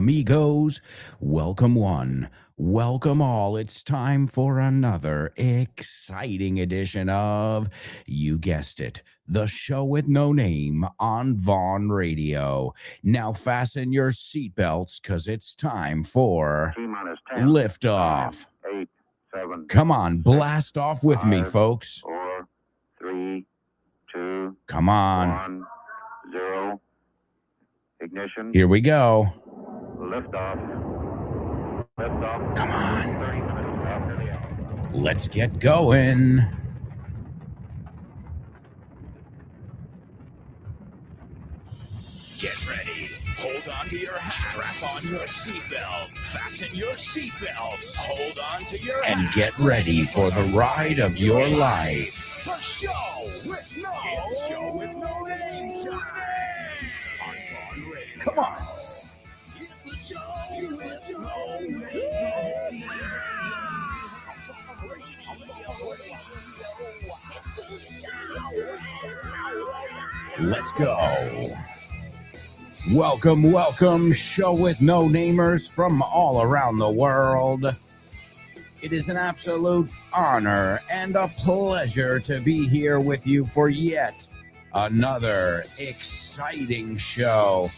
Amigos, welcome one, welcome all. It's time for another exciting edition of, you guessed it, the show with no name on Vaughn Radio. Now fasten your seatbelts because it's time for T-minus 10, liftoff. 9, 8, 7, Come on, blast off with me, 5, folks. 4, 3, 2, Come on. 1, 0. Ignition. Here we go. Liftoff. Liftoff. Come on. 30 minutes after the hour. Let's get going. Get ready. Hold on to your hats. Strap on your seatbelt. Fasten your seatbelts. Hold on to your And hats. get ready for the ride of your life. The show with no name time. On Vaughn Radio. Come on. It's the show with no name. Let's go. Welcome, show with no namers from all around the world. It is an absolute honor and a pleasure to be here with you for yet another exciting show.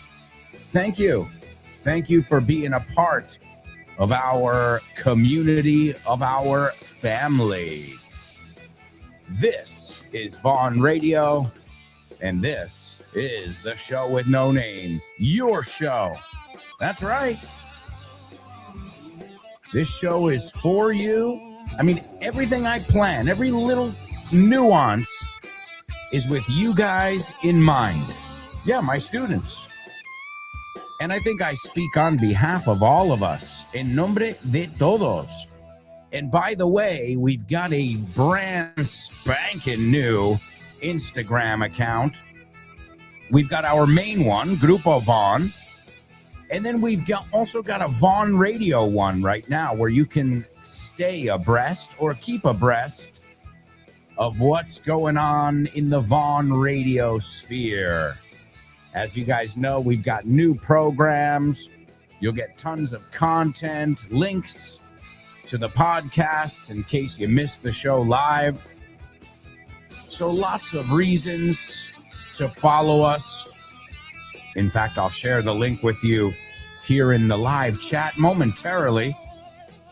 Thank you. Thank you for being a part of our community, of our family. This is Vaughn Radio, and this is the show with no name, your show. That's right. This show is for you. I mean, everything I plan, every little nuance is with you guys in mind. Yeah, my students. And I think I speak on behalf of all of us, en nombre de todos. And by the way, we've got a brand spanking new Instagram account. We've got our main one, Grupo Vaughn. And then we've also got a Vaughn Radio one right now where you can stay abreast or keep abreast of what's going on in the Vaughn Radio sphere. As you guys know, we've got new programs. You'll get tons of content, links to the podcasts in case you missed the show live. So lots of reasons to follow us. In fact, I'll share the link with you here in the live chat momentarily.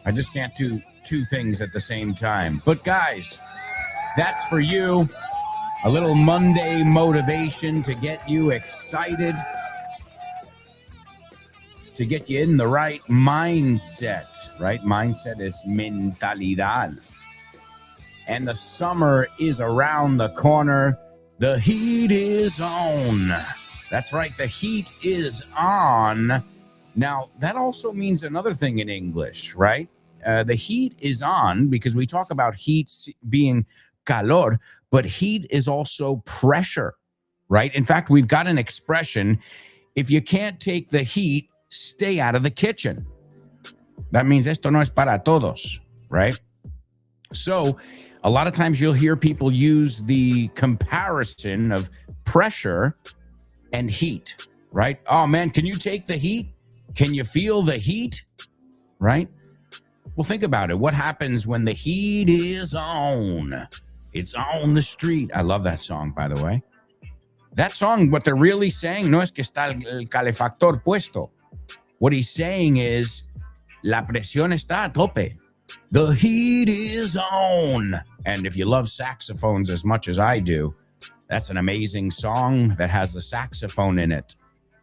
I just can't do two things at the same time. But guys, that's for you. A little Monday motivation to get you excited, to get you in the right mindset, right? Mindset is mentalidad. And the summer is around the corner. The heat is on. That's right, the heat is on. Now, that also means another thing in English, right? The heat is on because we talk about heat being calor, but heat is also pressure, right? In fact, we've got an expression, if you can't take the heat, stay out of the kitchen. That means esto no es para todos, right? So a lot of times you'll hear people use the comparison of pressure and heat, right? Oh man, can you take the heat? Can you feel the heat? Right? Well, think about it. What happens when the heat is on? It's on the street. I love that song, by the way. That song, what they're really saying, no es que está el calefactor puesto. What he's saying is, la presión está a tope. The heat is on. And if you love saxophones as much as I do, that's an amazing song that has the saxophone in it.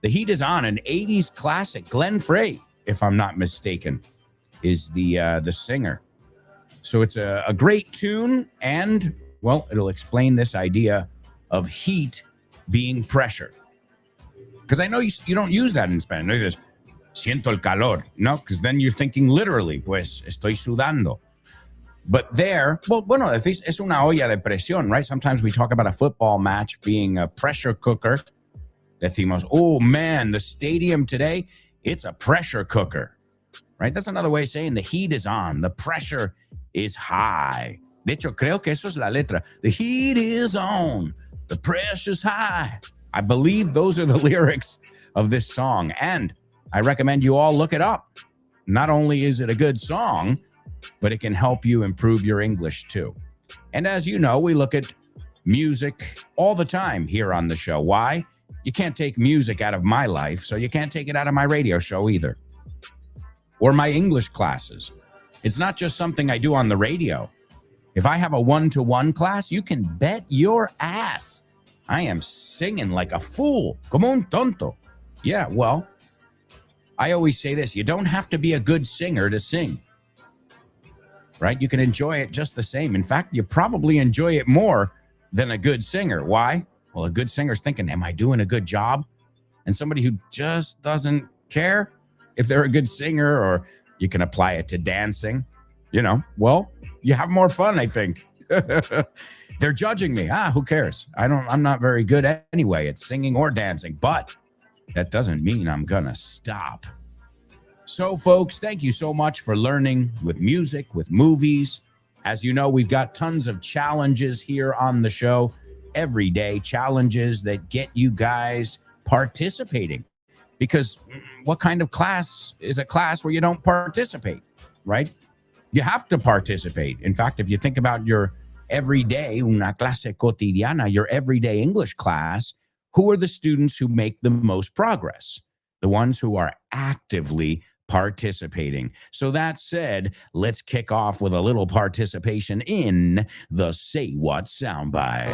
The heat is on, an 80s classic. Glenn Frey, if I'm not mistaken, is the singer. So it's a great tune, and, well, it'll explain this idea of heat being pressure. Because I know you don't use that in Spanish. No, you just, siento el calor. No, because then you're thinking literally, pues, estoy sudando. But there, well, bueno, es una olla de presión, right? Sometimes we talk about a football match being a pressure cooker. Decimos, oh man, the stadium today, it's a pressure cooker, right? That's another way of saying the heat is on, the pressure is high. De hecho, creo que eso es la letra. The heat is on, the pressure's high. I believe those are the lyrics of this song. And I recommend you all look it up. Not only is it a good song, but it can help you improve your English too. And as you know, we look at music all the time here on the show. Why? You can't take music out of my life, so you can't take it out of my radio show either. Or my English classes. It's not just something I do on the radio. If I have a one-to-one class, you can bet your ass I am singing like a fool. Como un tonto. Yeah, well, I always say this. You don't have to be a good singer to sing. Right? You can enjoy it just the same. In fact, you probably enjoy it more than a good singer. Why? Well, a good singer's thinking, am I doing a good job? And somebody who just doesn't care if they're a good singer, or you can apply it to dancing, well, you have more fun, I think. They're judging me. Who cares? I'm not very good anyway at singing or dancing, but that doesn't mean I'm gonna stop. So folks, thank you so much for learning with music, with movies. As you know, we've got tons of challenges here on the show, everyday challenges that get you guys participating. Because what kind of class is a class where you don't participate, right? You have to participate. In fact, if you think about your everyday, una clase cotidiana, your everyday English class, who are the students who make the most progress? The ones who are actively participating. So that said, let's kick off with a little participation in the Say What soundbite.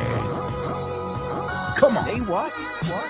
Come on. Say what? What?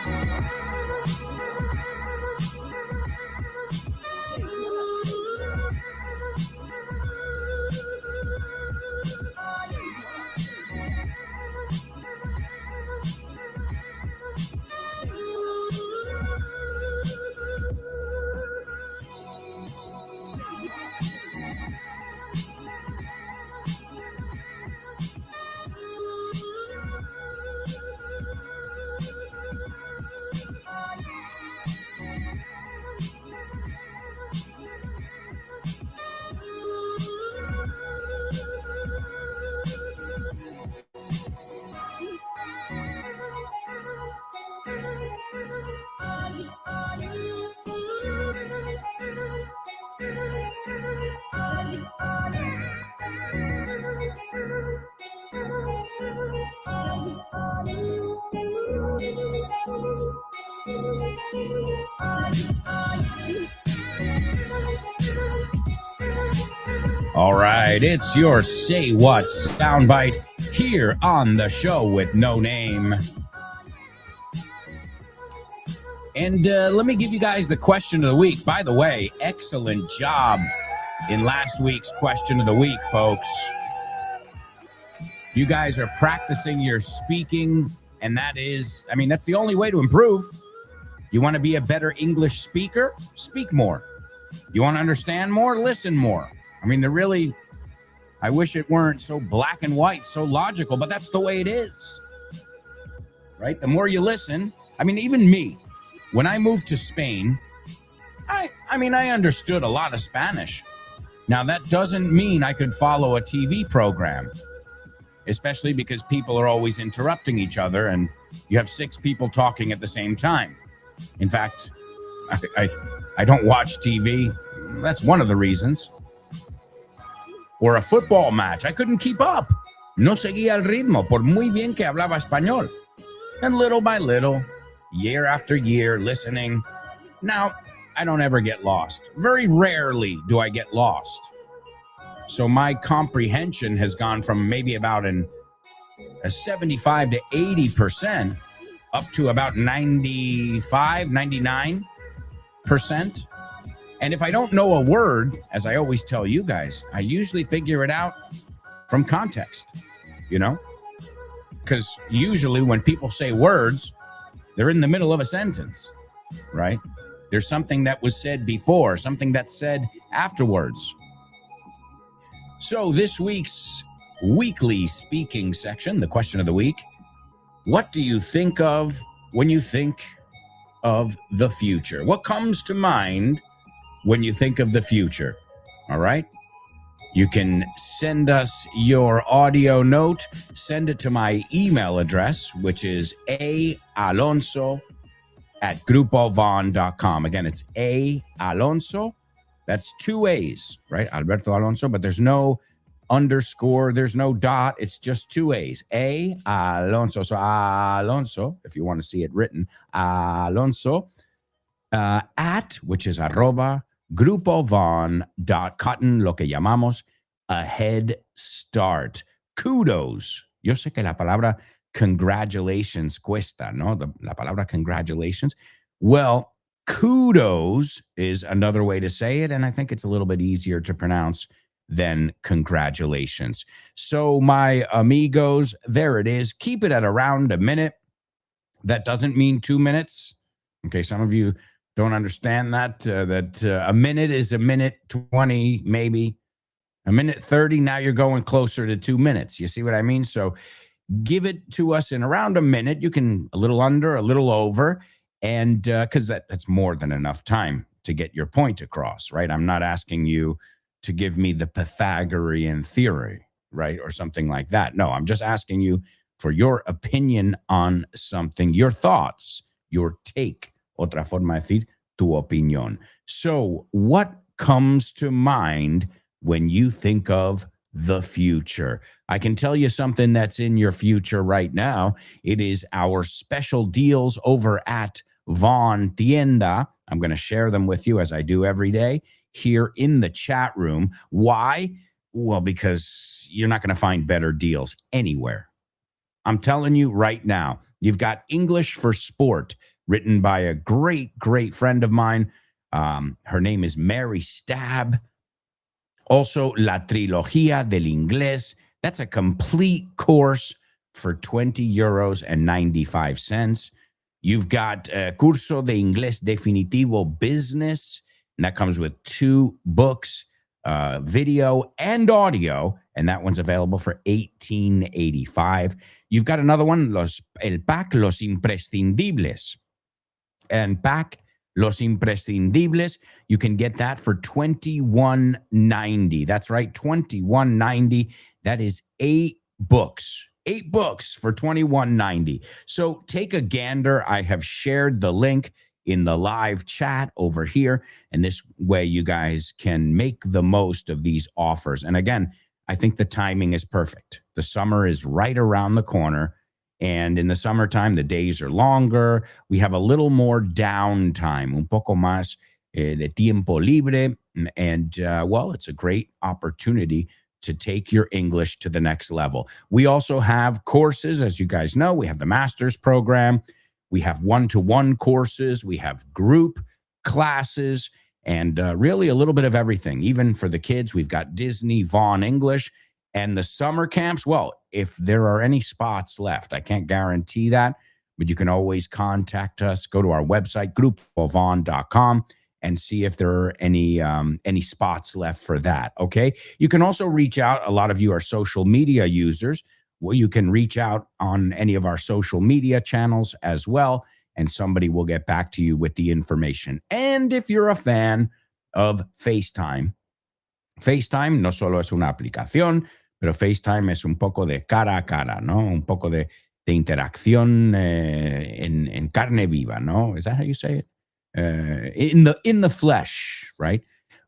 All right, it's your Say What soundbite here on the show with no name. And let me give you guys the question of the week. By the way, excellent job in last week's question of the week, folks. You guys are practicing your speaking, and that's the only way to improve. You want to be a better English speaker? Speak more. You want to understand more? Listen more. I wish it weren't so black and white, so logical, but that's the way it is, right? The more you listen, even me, when I moved to Spain, I understood a lot of Spanish. Now, that doesn't mean I could follow a TV program, especially because people are always interrupting each other and you have 6 people talking at the same time. In fact, I don't watch TV. That's one of the reasons. Or a football match. I couldn't keep up. No seguía el ritmo, por muy bien que hablaba español. And little by little, year after year, listening. Now, I don't ever get lost. Very rarely do I get lost. So my comprehension has gone from maybe about a 75 to 80% up to about 95, 99%. And if I don't know a word, as I always tell you guys, I usually figure it out from context, Because usually when people say words, they're in the middle of a sentence, right? There's something that was said before, something that's said afterwards. So this week's weekly speaking section, the question of the week, what do you think of when you think of the future? What comes to mind when you think of the future? All right. You can send us your audio note. Send it to my email address, which is alonso@gmail.com. at grupovon.com. Again, it's A Alonso. That's 2 A's, right? Alberto Alonso, but there's no underscore, there's no dot. It's just 2 A's. A Alonso. So Alonso, if you want to see it written, Alonso, at, which is arroba, grupovon.cotton, lo que llamamos a head start. Kudos. Yo sé que la palabra congratulations cuesta, ¿no? La palabra congratulations. Well, kudos is another way to say it, and I think it's a little bit easier to pronounce than congratulations. So, my amigos, there it is. Keep it at around a minute. That doesn't mean 2 minutes. Okay, some of you don't understand that, a minute is a minute 20, maybe. A minute 30, now you're going closer to 2 minutes. You see what I mean? So give it to us in around a minute. You can a little under, a little over, and because that's more than enough time to get your point across, right? I'm not asking you to give me the Pythagorean theory, right? Or something like that. No, I'm just asking you for your opinion on something, your thoughts, your take. Otra forma de decir tu opinión. So what comes to mind when you think of the future? I can tell you something that's in your future right now. It is our special deals over at Von Tienda. I'm going to share them with you as I do every day here in the chat room. Why? Well, because you're not going to find better deals anywhere. I'm telling you right now, you've got English for Sport, written by a great, great friend of mine. Her name is Mary Stab. Also, La Trilogía del Inglés. That's a complete course for 20 euros and 95 cents. You've got Curso de Inglés Definitivo Business, and that comes with 2 books, video and audio, and that one's available for $18.85. You've got another one, El Pack Los Imprescindibles. And Pack Los Imprescindibles, you can get that for $21.90. That's right, $21.90. That is 8 books. 8 books for $21.90. So take a gander. I have shared the link in the live chat over here, and this way you guys can make the most of these offers. And again, I think the timing is perfect. The summer is right around the corner. And in the summertime, the days are longer. We have a little more downtime, un poco más de tiempo libre. And, well, it's a great opportunity to take your English to the next level. We also have courses, as you guys know. We have the master's program. We have one-to-one courses. We have group classes, and really a little bit of everything. Even for the kids, we've got Disney Vaughn English. And the summer camps, well, if there are any spots left, I can't guarantee that, but you can always contact us. Go to our website, grupovon.com, and see if there are any spots left for that, okay? You can also reach out. A lot of you are social media users. Well, you can reach out on any of our social media channels as well, and somebody will get back to you with the information. And if you're a fan of FaceTime, FaceTime no solo es una aplicación, pero FaceTime es un poco de cara a cara, ¿no? Un poco de interacción en carne viva, ¿no? Is that how you say it? In the flesh, right?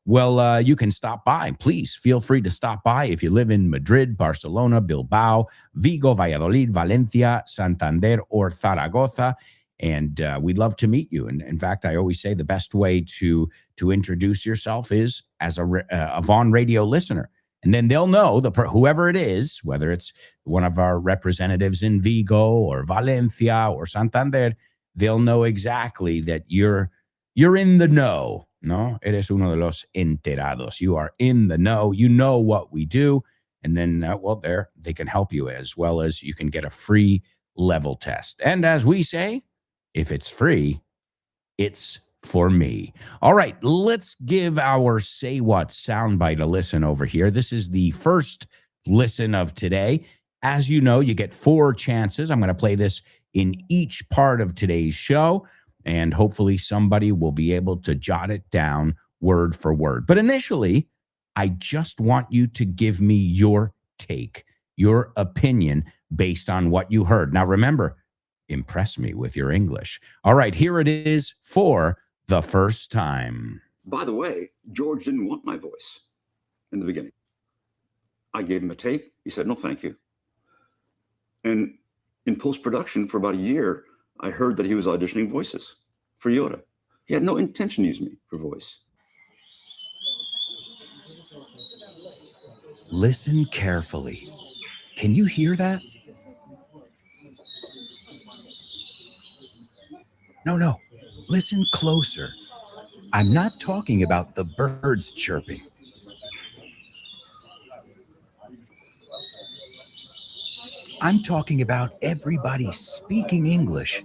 Well, you can stop by. Please feel free to stop by if you live in Madrid, Barcelona, Bilbao, Vigo, Valladolid, Valencia, Santander, or Zaragoza. And we'd love to meet you. And in fact, I always say the best way to introduce yourself is as a Vaughn Radio listener. And then they'll know, whoever it is, whether it's one of our representatives in Vigo or Valencia or Santander, they'll know exactly that you're in the know. No, eres uno de los enterados. You are in the know. You know what we do. And then, well, they can help you, as well as you can get a free level test. And as we say, if it's free, it's for me. All right, let's give our Say What soundbite a listen over here. This is the first listen of today. As you know, you get 4 chances. I'm going to play this in each part of today's show, and hopefully somebody will be able to jot it down word for word. But initially, I just want you to give me your take, your opinion based on what you heard. Now, remember, Impress me with your English. All right, here it is for the first time. By the way, George didn't want my voice in the beginning. I gave him a tape. He said, no, thank you. And in post-production for about a year, I heard that he was auditioning voices for Yoda. He had no intention of using me for voice. Listen carefully. Can you hear that? No. Listen closer. I'm not talking about the birds chirping. I'm talking about everybody speaking English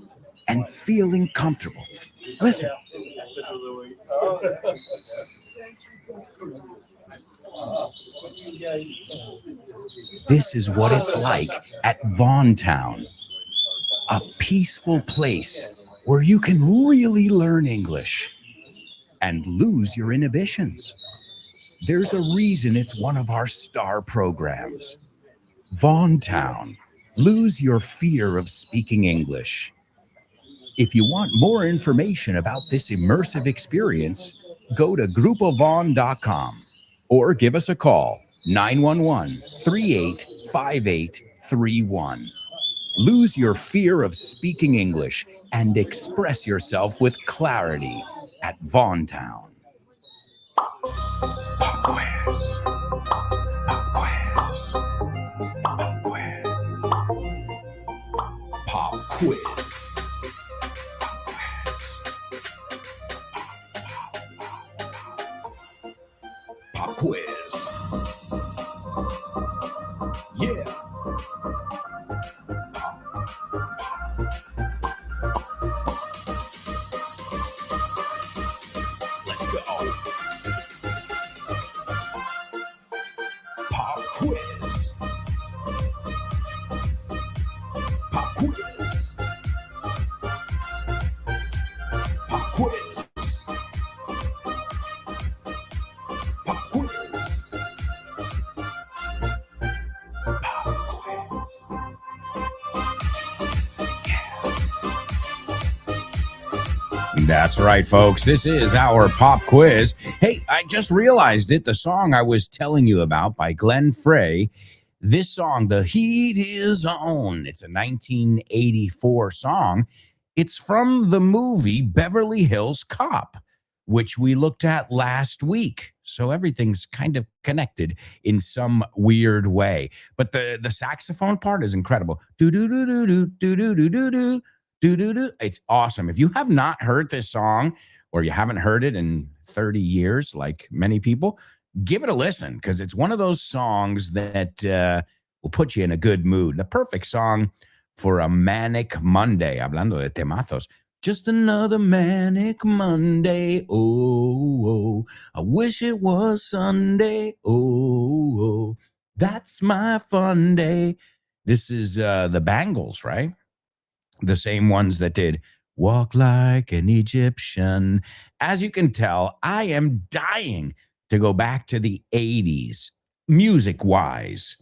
and feeling comfortable. Listen. This is what it's like at Vaughn Town, a peaceful place where you can really learn English and lose your inhibitions. There's a reason it's one of our star programs. Vaughn Town, lose your fear of speaking English. If you want more information about this immersive experience, go to GOOOOO.com or give us a call, 911-385831. Lose your fear of speaking English and express yourself with clarity at Vaughn Town. Pop quiz. Pop quiz. Pop quiz. Pop quiz. Pop quiz. Yeah. Let's go. Pop quiz. Pop quiz. Pop quiz. Pop quiz. Pop quiz. That's right, folks. This is our pop quiz. Hey, I just realized it. The song I was telling you about by Glenn Frey, this song, The Heat Is On. It's a 1984 song. It's from the movie Beverly Hills Cop, which we looked at last week. So everything's kind of connected in some weird way. But the saxophone part is incredible. Do-do-do-do-do, do-do-do-do-do. Do-do-do. It's awesome. If you have not heard this song or you haven't heard it in 30 years, like many people, give it a listen because it's one of those songs that will put you in a good mood. The perfect song for a manic Monday. Hablando de temazos. Just another manic Monday. Oh, I wish it was Sunday. Oh, that's my fun day. This is the Bangles, right? The same ones that did Walk Like an Egyptian. As you can tell, I am dying to go back to the 80s, music-wise.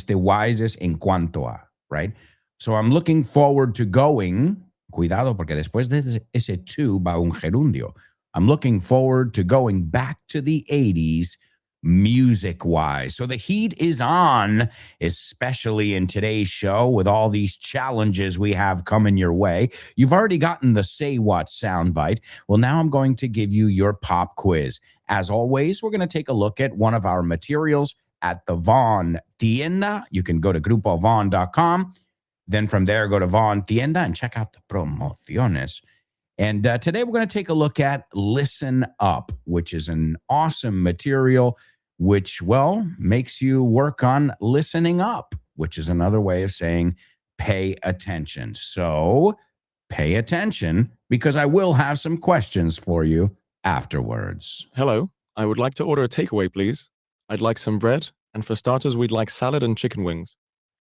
Wise es en cuanto a, right? So I'm looking forward to going, cuidado, porque después de ese tú va un gerundio. I'm looking forward to going back to the 80s, music-wise. So the heat is on, especially in today's show with all these challenges we have coming your way. You've already gotten the Say What soundbite. Well, now I'm going to give you your pop quiz. As always, we're going to take a look at one of our materials at the Vaughn Tienda. You can go to GOOOOO.com. Then from there, go to Vaughn Tienda and check out the promociones. And today we're going to take a look at Listen Up, which is an awesome material which, well, makes you work on listening up, which is another way of saying pay attention. So pay attention because I will have some questions for you afterwards. Hello, I would like to order a takeaway, please. I'd like some bread, and for starters, we'd like salad and chicken wings.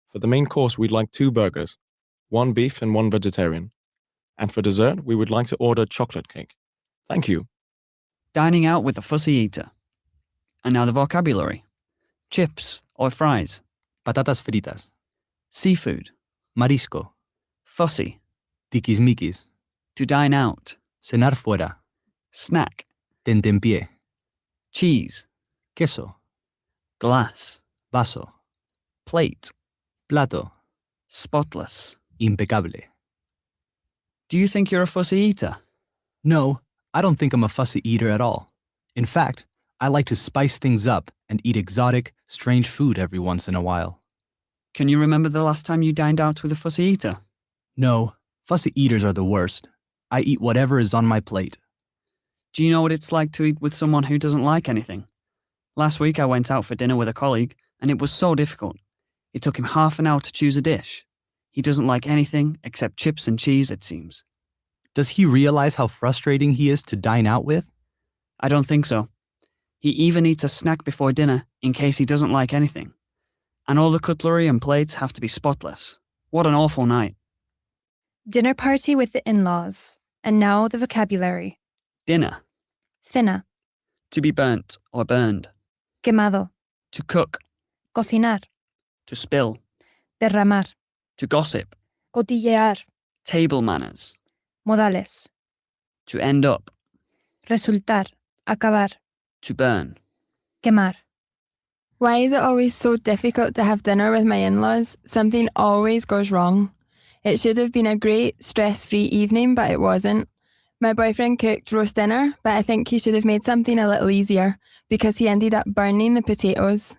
For the main course, we'd like 2 burgers, 1 beef and 1 vegetarian. And for dessert, we would like to order chocolate cake. Thank you. Dining out with a fussy eater. And now the vocabulary. Chips or fries. Patatas fritas, Seafood. marisco, Fussy. Tiquismiquis. To dine out. Cenar fuera. Snack. Tentempié. Cheese. Queso. Glass. Vaso. Plate. Plato. Spotless. Impecable. Do you think you're a fussy eater? No, I don't think I'm a fussy eater at all. In fact, I like to spice things up and eat exotic, strange food every once in a while. Can you remember the last time you dined out with a fussy eater? No, fussy eaters are the worst. I eat whatever is on my plate. Do you know what it's like to eat with someone who doesn't like anything? Last week I went out for dinner with a colleague, and it was so difficult. It took him half an hour to choose a dish. He doesn't like anything except chips and cheese, it seems. Does he realize how frustrating he is to dine out with? I don't think so. He even eats a snack before dinner in case he doesn't like anything. And all the cutlery and plates have to be spotless. What an awful night. Dinner party with the in-laws. And now the vocabulary. Dinner. Cena. To be burnt or burned. Quemado. To cook. Cocinar. To spill. Derramar. To gossip. Cotillear. Table manners. Modales. To end up. Resultar. Acabar. To burn. Quemar. Why is it always so difficult to have dinner with my in-laws? Something always goes wrong. It should have been a great, stress-free evening, but it wasn't. My boyfriend cooked roast dinner, but I think he should have made something a little easier because he ended up burning the potatoes.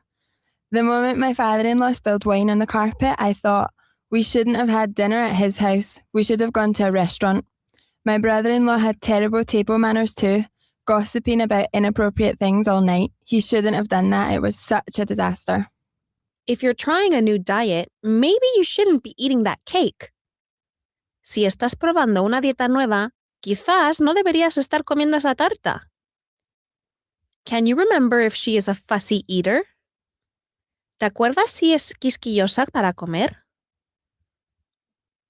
The moment my father-in-law spilled wine on the carpet, I thought, we shouldn't have had dinner at his house. We should have gone to a restaurant. My brother-in-law had terrible table manners too, gossiping about inappropriate things all night. He shouldn't have done that. It was such a disaster. If you're trying a new diet, maybe you shouldn't be eating that cake. Si estás probando una dieta nueva, quizás no deberías estar comiendo esa tarta. Can you remember if she is a fussy eater? ¿Te acuerdas si es quisquillosa para comer?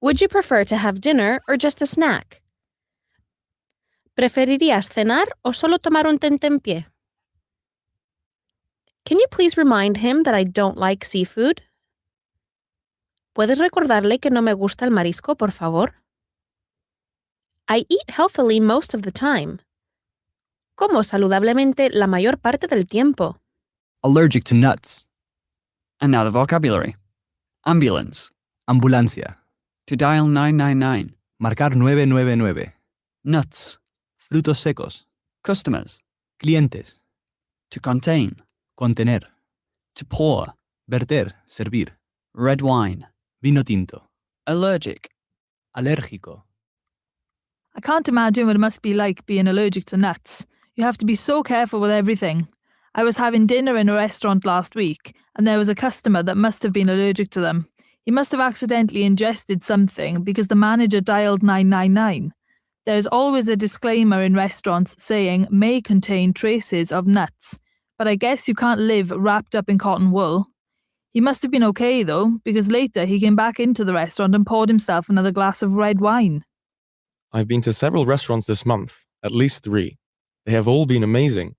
Would you prefer to have dinner or just a snack? ¿Preferirías cenar o solo tomar un tentempié? Can you please remind him that I don't like seafood? ¿Puedes recordarle que no me gusta el marisco, por favor? I eat healthily most of the time. Como saludablemente la mayor parte del tiempo. Allergic to nuts. And now the vocabulary. Ambulance. Ambulancia. To dial 999. Marcar 999. Nuts. Frutos secos. Customers. Clientes. To contain. Contener. To pour. Verter. Servir. Red wine. Vino tinto. Allergic. Alérgico. I can't imagine what it must be like being allergic to nuts. You have to be so careful with everything. I was having dinner in a restaurant last week, and there was a customer that must have been allergic to them. He must have accidentally ingested something because the manager dialed 999. There's always a disclaimer in restaurants saying may contain traces of nuts, but I guess you can't live wrapped up in cotton wool. He must have been okay though, because later he came back into the restaurant and poured himself another glass of red wine. I've been to several restaurants this month, at least 3. They have all been amazing.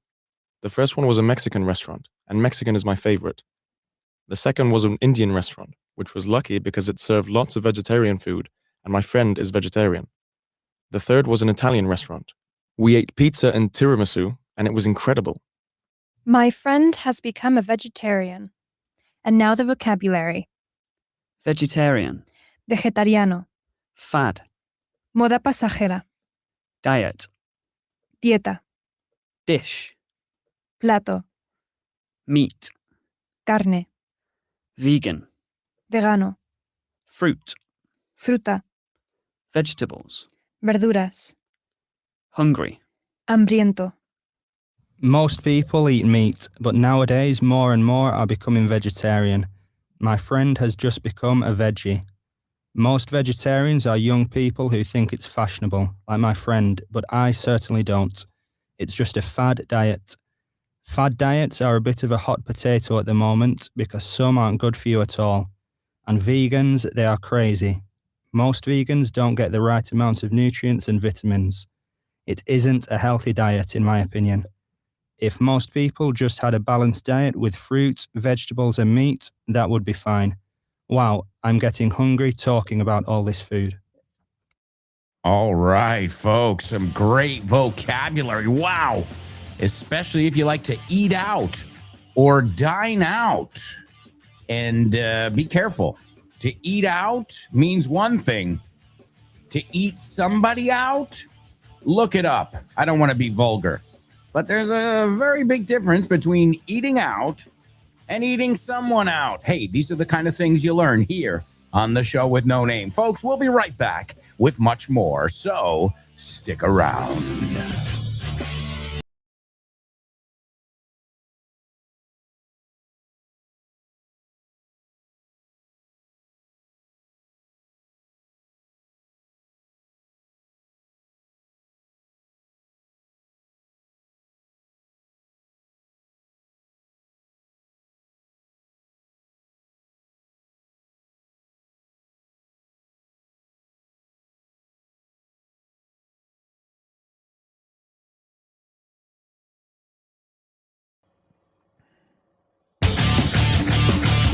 The first one was a Mexican restaurant, and Mexican is my favorite. The second was an Indian restaurant, which was lucky because it served lots of vegetarian food, and my friend is vegetarian. The third was an Italian restaurant. We ate pizza and tiramisu, and it was incredible. My friend has become a vegetarian. And now the vocabulary. Vegetarian. Vegetariano. Fad. Moda pasajera. Diet. Dieta. Dish. Plato. Meat. Carne. Vegan. Vegano. Fruit. Fruta. Vegetables. Verduras. Hungry. Hambriento. Most people eat meat, but nowadays more and more are becoming vegetarian. My friend has just become a veggie. Most vegetarians are young people who think it's fashionable, like my friend, but I certainly don't. It's just a fad diet. Fad diets are a bit of a hot potato at the moment because some aren't good for you at all. And vegans, they are crazy. Most vegans don't get the right amount of nutrients and vitamins. It isn't a healthy diet, in my opinion. If most people just had a balanced diet with fruit, vegetables and meat, that would be fine. Wow, I'm getting hungry talking about all this food. All right, folks, some great vocabulary. Wow. Especially if you like to eat out or dine out. And be careful. To eat out means one thing. To eat somebody out, look it up. I don't want to be vulgar. But there's a very big difference between eating out and eating someone out. Hey, these are the kind of things you learn here on the show with no name. Folks, we'll be right back with much more. So stick around.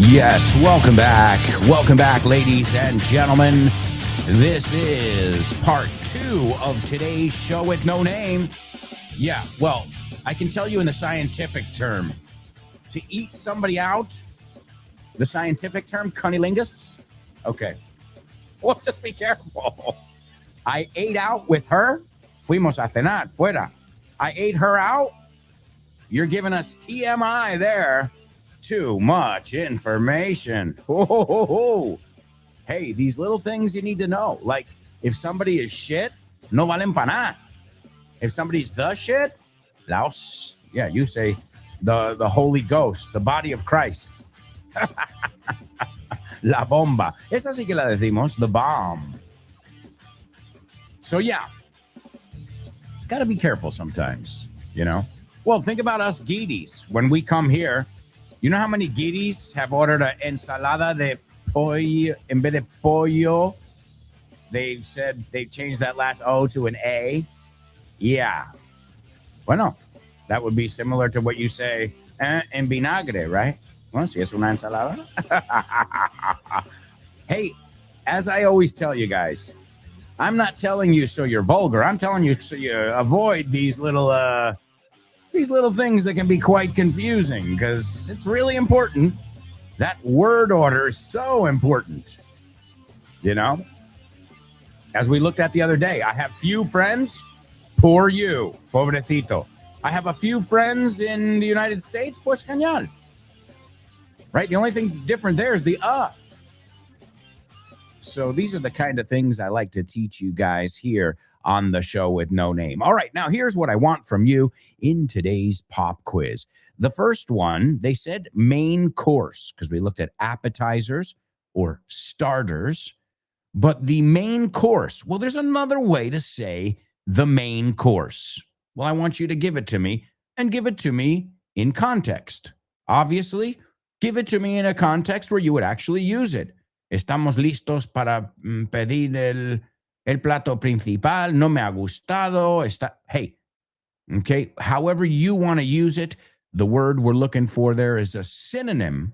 Yes, welcome back. Welcome back, ladies and gentlemen. This is part 2 of today's show with no name. Yeah, well, I can tell you in the scientific term, to eat somebody out, the scientific term, cunnilingus. Okay, well, just be careful. I ate out with her. Fuimos a cenar, fuera. I ate her out. You're giving us TMI there. Too much information. Oh. Hey, these little things you need to know. Like, if somebody is shit, no valen pa nada. If somebody's the shit, Laos, yeah, you say the Holy Ghost, the body of Christ. La bomba. Esa sí que la decimos, the bomb. So, yeah, gotta be careful sometimes, you know? Well, think about us Guidis. When we come here, you know how many Guidis have ordered an ensalada de pollo en vez de pollo? They've said they've changed that last O to an A. Yeah. Bueno, that would be similar to what you say en vinagre, right? Well, si es una ensalada. Hey, as I always tell you guys, I'm not telling you so you're vulgar. I'm telling you so you avoid these little things that can be quite confusing, because it's really important. That word order is so important. You know? As we looked at the other day, I have few friends. Poor you, pobrecito. I have a few friends in the United States. Pues genial. Right? The only thing different there is the So these are the kind of things I like to teach you guys here on the show with no name. All right, now here's what I want from you in today's pop quiz. The first one, they said main course, because we looked at appetizers or starters. But the main course, well, there's another way to say the main course. Well, I want you to give it to me, and give it to me in context. Obviously, give it to me in a context where you would actually use it. Estamos listos para pedir el plato principal. No me ha gustado. Hey, okay, however you want to use it, the word we're looking for there is a synonym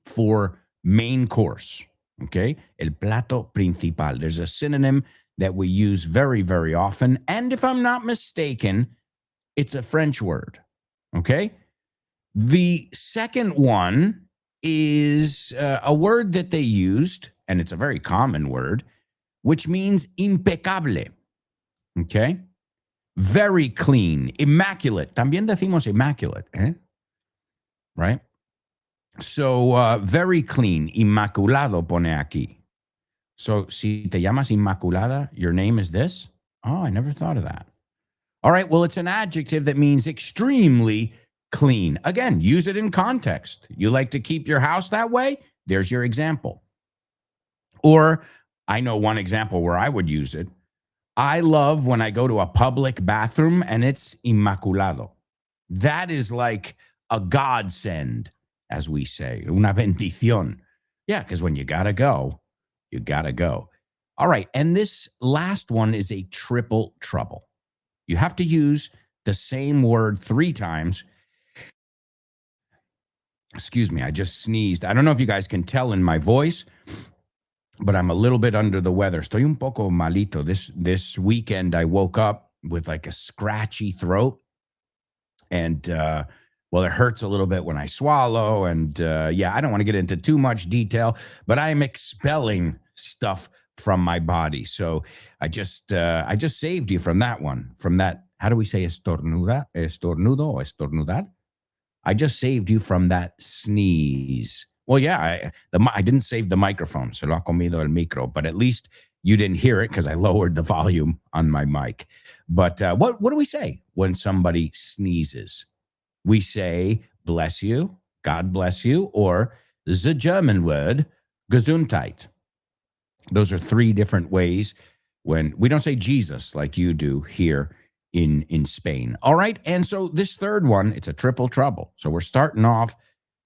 for main course. Okay, el plato principal. There's a synonym that we use very, very often. And if I'm not mistaken, it's a French word. Okay, the second one is a word that they used, and it's a very common word, which means impecable. Okay, very clean, immaculate. También decimos immaculate, right? So, very clean, inmaculado pone aquí. So, si te llamas Inmaculada, your name is this? Oh, I never thought of that. All right, well, it's an adjective that means extremely clean. Again, use it in context. You like to keep your house that way? There's your example. Or, I know one example where I would use it. I love when I go to a public bathroom and it's inmaculado. That is like a godsend, as we say, una bendición. Yeah, because when you gotta go, you gotta go. All right, and this last one is a triple trouble. You have to use the same word 3 times. Excuse me, I just sneezed. I don't know if you guys can tell in my voice. but I'm a little bit under the weather. Estoy un poco malito. This weekend, I woke up with like a scratchy throat. And, well, it hurts a little bit when I swallow. And I don't want to get into too much detail, but I'm expelling stuff from my body. So I just saved you from that one. From that, how do we say estornudo o estornudar? I just saved you from that sneeze. Well, yeah, I didn't save the microphone. Se lo ha comido el micro, but at least you didn't hear it because I lowered the volume on my mic. But what do we say when somebody sneezes? We say, bless you, God bless you, or the German word, Gesundheit. Those are three different ways when we don't say Jesus like you do here in Spain. All right, and so this third one, it's a triple trouble. So we're starting off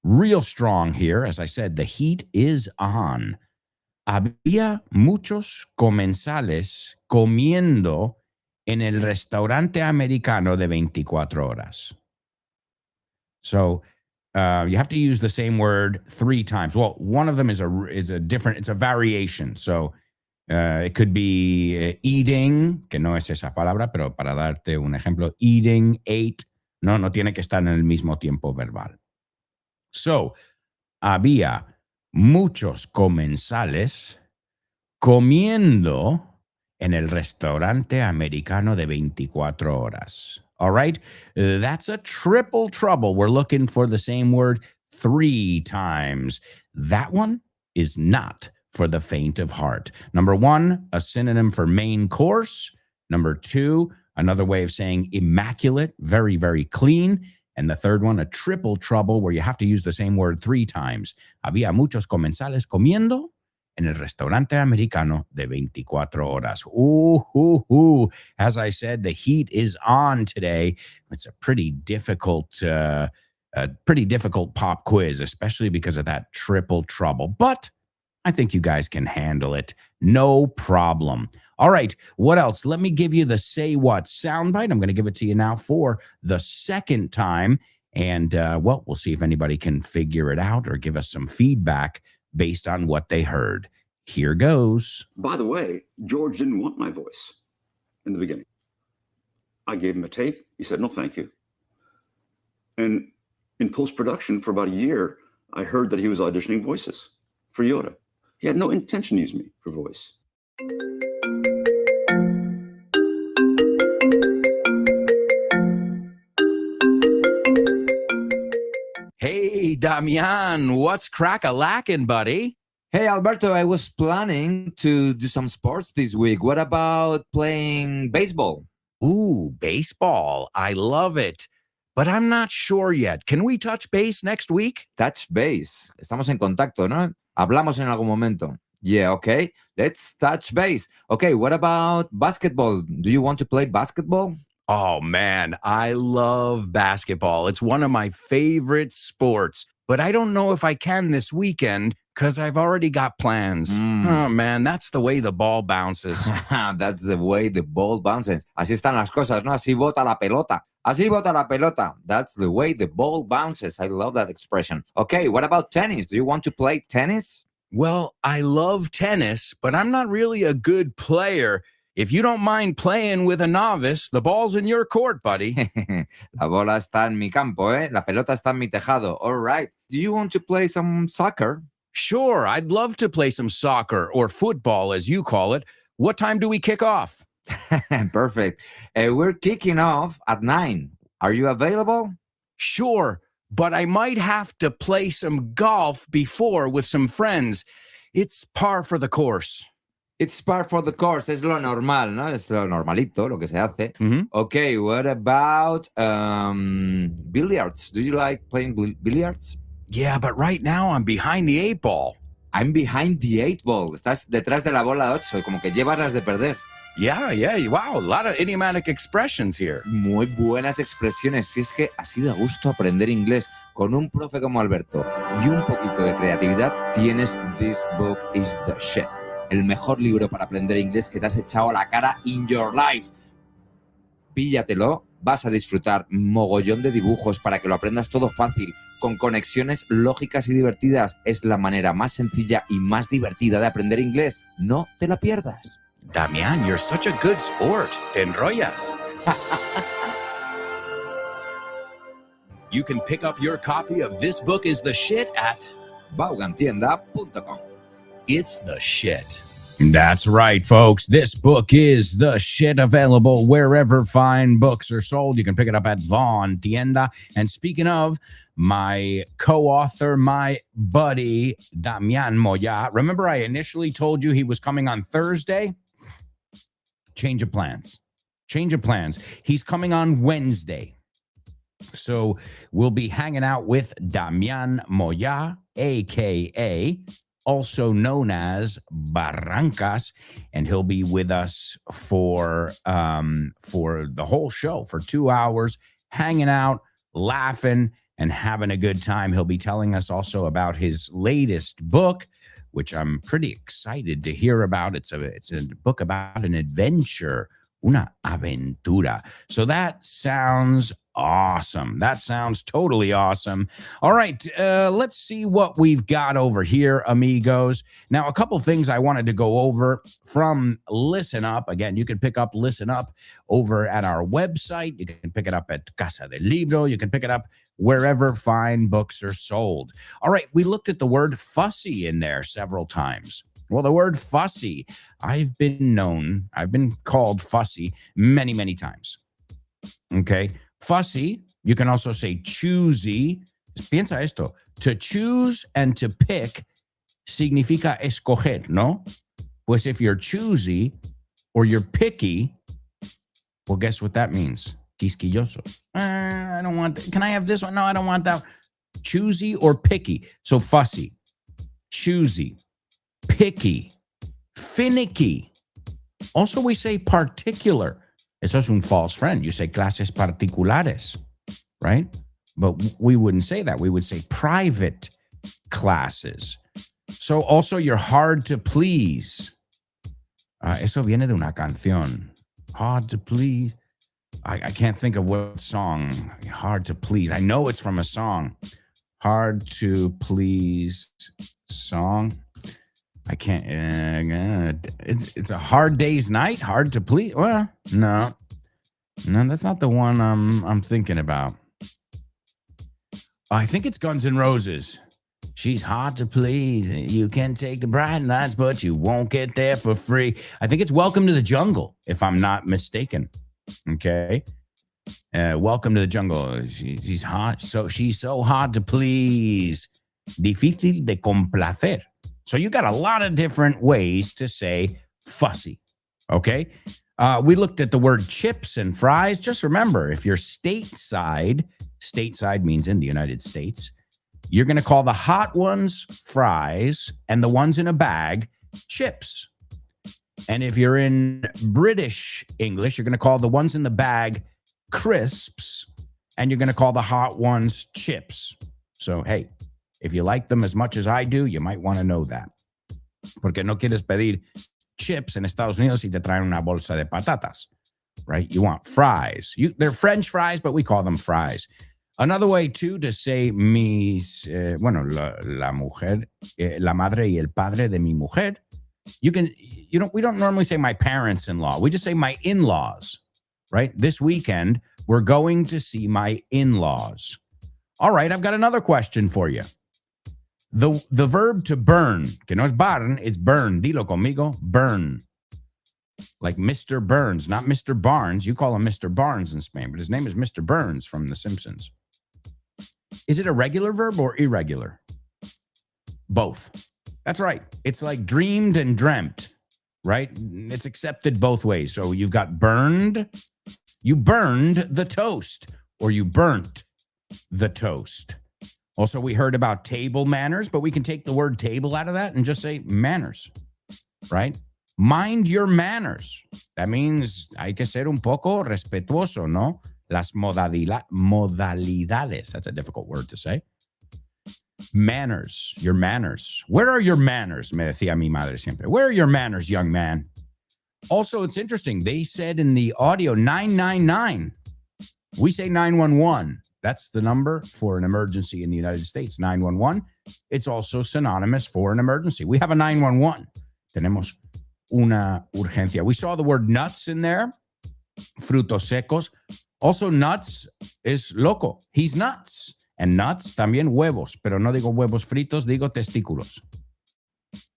real strong here. As I said, the heat is on. Había muchos comensales comiendo en el restaurante americano de 24 horas. So you have to use the same word 3 times. Well, one of them is a different, it's a variation. So it could be eating, que no es esa palabra, pero para darte un ejemplo, eating, ate, no tiene que estar en el mismo tiempo verbal. So, había muchos comensales comiendo en el restaurante americano de 24 horas. All right? That's a triple trouble. We're looking for the same word 3 times. That one is not for the faint of heart. Number 1, a synonym for main course. Number 2, another way of saying immaculate, very, very clean. And the third one, a triple trouble, where you have to use the same word 3 times. Había muchos comensales comiendo en el restaurante americano de 24 horas. Ooh. As I said, the heat is on today. It's a pretty difficult pop quiz, especially because of that triple trouble. But I think you guys can handle it. No problem. All right, what else? Let me give you the Say What soundbite. I'm going to give it to you now for the second time. And, we'll see if anybody can figure it out or give us some feedback based on what they heard. Here goes. By the way, George didn't want my voice in the beginning. I gave him a tape. He said, no, thank you. And in post-production for about a year, I heard that he was auditioning voices for Yoda. He had no intention to use me for voice. Hey, Damian, what's crack-a-lackin', buddy? Hey, Alberto, I was planning to do some sports this week. What about playing baseball? Ooh, baseball. I love it. But I'm not sure yet. Can we touch base next week? Touch base. Estamos en contacto, ¿no? Hablamos en algún momento. Yeah, okay. Let's touch base. Okay, what about basketball? Do you want to play basketball? Oh, man, I love basketball. It's one of my favorite sports. But I don't know if I can this weekend because I've already got plans. Oh, man, that's the way the ball bounces. That's the way the ball bounces. Así están las cosas, ¿no? Así bota la pelota. Así bota la pelota. That's the way the ball bounces. I love that expression. Okay, what about tennis? Do you want to play tennis? Well, I love tennis, but I'm not really a good player. If you don't mind playing with a novice, the ball's in your court, buddy. La bola está en mi campo, ¿eh? La pelota está en mi tejado. All right. Do you want to play some soccer? Sure, I'd love to play some soccer or football, as you call it. What time do we kick off? Perfect. We're kicking off at 9. Are you available? Sure, but I might have to play some golf before with some friends. It's par for the course. It's par for the course. Es lo normal, ¿no? Es lo normalito, lo que se hace. Mm-hmm. Okay, what about billiards? Do you like playing billiards? Yeah, but right now I'm behind the 8 ball. I'm behind the 8 ball. Estás detrás de la bola 8, como que llevas las de perder. Yeah. Wow, a lot of idiomatic expressions here. Muy buenas expresiones. Si es que así da gusto aprender inglés con un profe como Alberto y un poquito de creatividad, tienes This Book is the Shit. El mejor libro para aprender inglés que te has echado a la cara in your life. Píllatelo Vas a disfrutar mogollón de dibujos para que lo aprendas todo fácil, con conexiones lógicas y divertidas. Es la manera más sencilla y más divertida de aprender inglés. No te la pierdas. Damián, you're such a good sport. Te enrollas. You can pick up your copy of This Book is the Shit at Vaughantienda.com. It's the shit. That's right, folks. This book is the shit, available wherever fine books are sold. You can pick it up at Vaughan Tienda. And speaking of, my co-author, my buddy, Damián Moya. Remember I initially told you he was coming on Thursday? Change of plans. Change of plans. He's coming on Wednesday. So we'll be hanging out with Damián Moya, a.k.a., also known as Barrancas, and he'll be with us for the whole show, for 2 hours, hanging out, laughing, and having a good time. He'll be telling us also about his latest book, which I'm pretty excited to hear about. It's a book about an adventure, una aventura. So that sounds awesome. That sounds totally awesome. All right, let's see what we've got over here, amigos. Now, a couple things I wanted to go over from Listen Up. Again, you can pick up Listen Up over at our website. You can pick it up at Casa del Libro. You can pick it up wherever fine books are sold. All right, we looked at the word fussy in there several times. Well, the word fussy, I've been called fussy many, many times. Okay. Fussy, you can also say choosy. Piensa esto. To choose and to pick significa escoger, ¿no? Pues if you're choosy or you're picky, well, guess what that means? Quisquilloso. I don't want that. Can I have this one? No, I don't want that. Choosy or picky. So fussy, choosy, picky, finicky. Also, we say particular. Eso es un false friend. You say clases particulares, right? But we wouldn't say that. We would say private classes. So also you're hard to please. Eso viene de una canción. Hard to please. I can't think of what song. Hard to please. I know it's from a song. Hard to please song. I can't. It's a hard day's night. Hard to please. Well, no, that's not the one I'm thinking about. I think it's Guns N' Roses. She's hard to please. You can take the bright lights, but you won't get there for free. I think it's Welcome to the Jungle, if I'm not mistaken. Okay. Welcome to the Jungle. She's hard. So she's so hard to please. Difícil de complacer. So you got a lot of different ways to say fussy, okay? We looked at the word chips and fries. Just remember, if you're stateside means in the United States, you're going to call the hot ones fries and the ones in a bag chips. And if you're in British English, you're going to call the ones in the bag crisps, and you're going to call the hot ones chips. So, hey, if you like them as much as I do, you might want to know that. Porque no quieres pedir chips en Estados Unidos y te traen una bolsa de patatas, right? You want fries. They're French fries, but we call them fries. Another way, too, to say la mujer, la madre y el padre de mi mujer. We don't normally say my parents-in-law. We just say my in-laws, right? This weekend, we're going to see my in-laws. All right, I've got another question for you. The verb to burn, que no es barn, it's burn. Dilo conmigo, burn. Like Mr. Burns, not Mr. Barnes. You call him Mr. Barnes in Spain, but his name is Mr. Burns from The Simpsons. Is it a regular verb or irregular? Both. That's right. It's like dreamed and dreamt, right? It's accepted both ways. So you've got burned. You burned the toast, or you burnt the toast. Also, we heard about table manners, but we can take the word table out of that and just say manners, right? Mind your manners. That means hay que ser un poco respetuoso, ¿no? Las modalidades. That's a difficult word to say. Manners, your manners. Where are your manners? Me decía mi madre siempre. Where are your manners, young man? Also, it's interesting. They said in the audio 999. We say 911. That's the number for an emergency in the United States, 911. It's also synonymous for an emergency. We have a 911. Tenemos una urgencia. We saw the word nuts in there, frutos secos. Also, nuts is loco. He's nuts. And nuts, también huevos, pero no digo huevos fritos, digo testículos.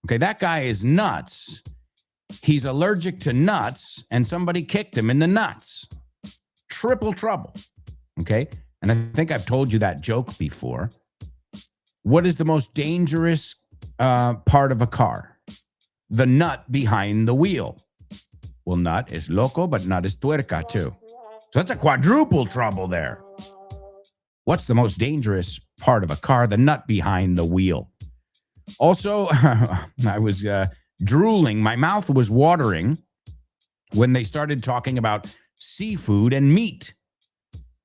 Okay, that guy is nuts. He's allergic to nuts, and somebody kicked him in the nuts. Triple trouble. Okay, and I think I've told you that joke before. What is the most dangerous part of a car? The nut behind the wheel. Well, nut is loco, but nut is tuerca too. So that's a quadruple trouble there. What's the most dangerous part of a car? The nut behind the wheel. Also, I was drooling. My mouth was watering when they started talking about seafood and meat.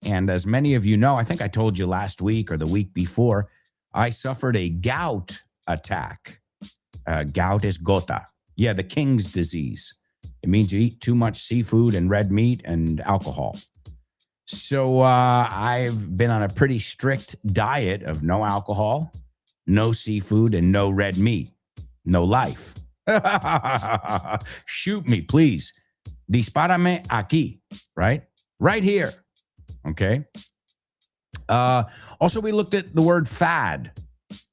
And as many of you know, I think I told you last week or the week before, I suffered a gout attack. Gout is gota. Yeah, the king's disease. It means you eat too much seafood and red meat and alcohol. So I've been on a pretty strict diet of no alcohol, no seafood, and no red meat. No life. Shoot me, please. Dispárame aquí, right? Right here. Okay. Also, we looked at the word fad.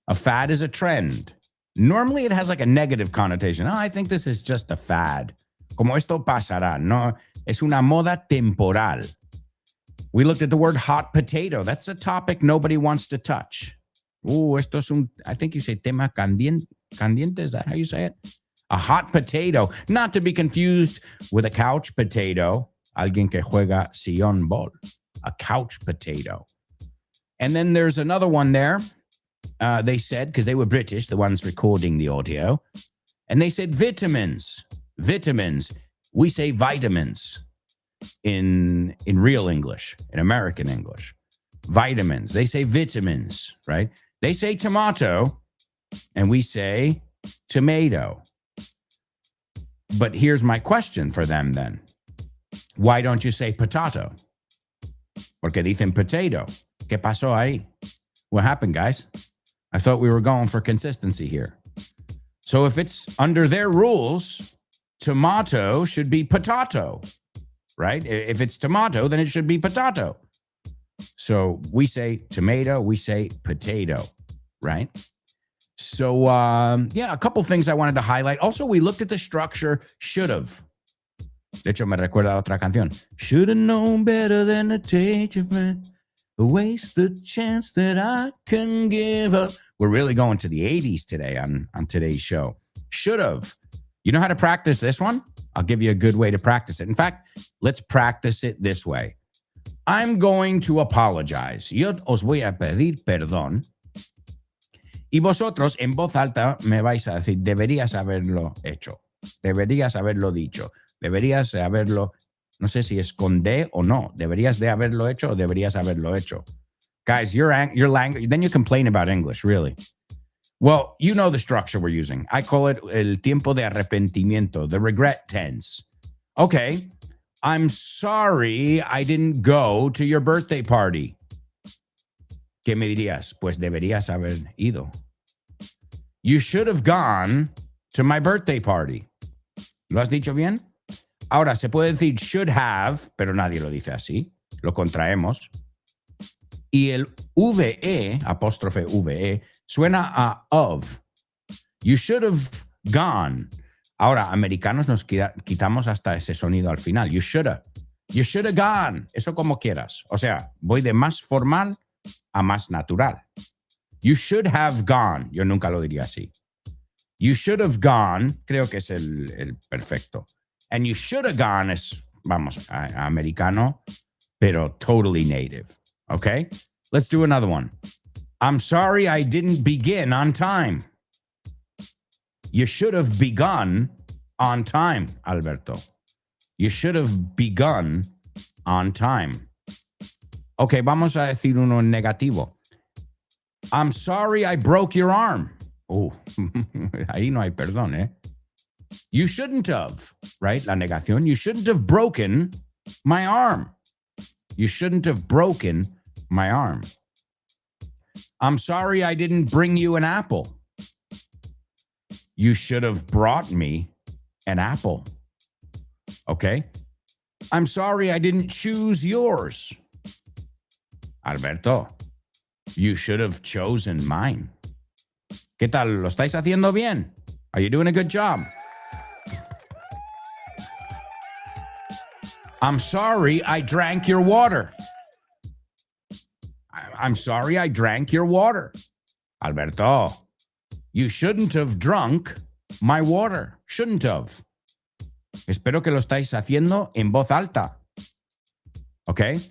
A fad is a trend. Normally, it has like a negative connotation. Oh, I think this is just a fad. Como esto pasará. No, es una moda temporal. We looked at the word hot potato. That's a topic nobody wants to touch. Esto es I think you say tema caliente. Is that how you say it? A hot potato. Not to be confused with a couch potato. Alguien que juega sillón bol. A couch potato. And then there's another one there. They said, because they were British, the ones recording the audio, and they said vitamins. Vitamins. We say vitamins in real English, in American English. Vitamins. They say vitamins, right? They say tomato, and we say tomato. But here's my question for them then. Why don't you say potato? Porque dicen potato. ¿Qué pasó ahí? What happened, guys? I thought we were going for consistency here. So if it's under their rules, tomato should be potato, right? If it's tomato, then it should be potato. So we say tomato, we say potato, right? So, a couple things I wanted to highlight. Also, we looked at the structure, should have. De hecho, me recuerda a otra canción. Should have known better than to take your friend. Waste the chance that I can give up. We're really going to the 80s today on today's show. Should have. You know how to practice this one? I'll give you a good way to practice it. In fact, let's practice it this way. I'm going to apologize. Yo os voy a pedir perdón. Y vosotros, en voz alta, me vais a decir, deberías haberlo hecho. Deberías haberlo dicho. Deberías haberlo, no sé si es con D o no. Deberías de haberlo hecho o deberías haberlo hecho. Guys, your language, then you complain about English, really. Well, you know the structure we're using. I call it el tiempo de arrepentimiento, the regret tense. Okay, I'm sorry I didn't go to your birthday party. ¿Qué me dirías? Pues deberías haber ido. You should have gone to my birthday party. ¿Lo has dicho bien? Ahora, se puede decir should have, pero nadie lo dice así. Lo contraemos. Y el VE, apóstrofe VE, suena a of. You should have gone. Ahora, americanos nos quitamos hasta ese sonido al final. You should have. You should have gone. Eso como quieras. O sea, voy de más formal a más natural. You should have gone. Yo nunca lo diría así. You should have gone. Creo que es el perfecto. And you should have gone es, vamos, americano, pero totally native. Okay? Let's do another one. I'm sorry I didn't begin on time. You should have begun on time, Alberto. You should have begun on time. Okay, vamos a decir uno negativo. I'm sorry I broke your arm. Oh, ahí no hay perdón, ¿eh? You shouldn't have, right? La negación. You shouldn't have broken my arm. You shouldn't have broken my arm. I'm sorry I didn't bring you an apple. You should have brought me an apple. Okay? I'm sorry I didn't choose yours. Alberto, you should have chosen mine. ¿Qué tal? ¿Lo estáis haciendo bien? Are you doing a good job? I'm sorry I drank your water. I'm sorry I drank your water. Alberto, you shouldn't have drunk my water. Shouldn't have. Espero que lo estáis haciendo en voz alta. Okay?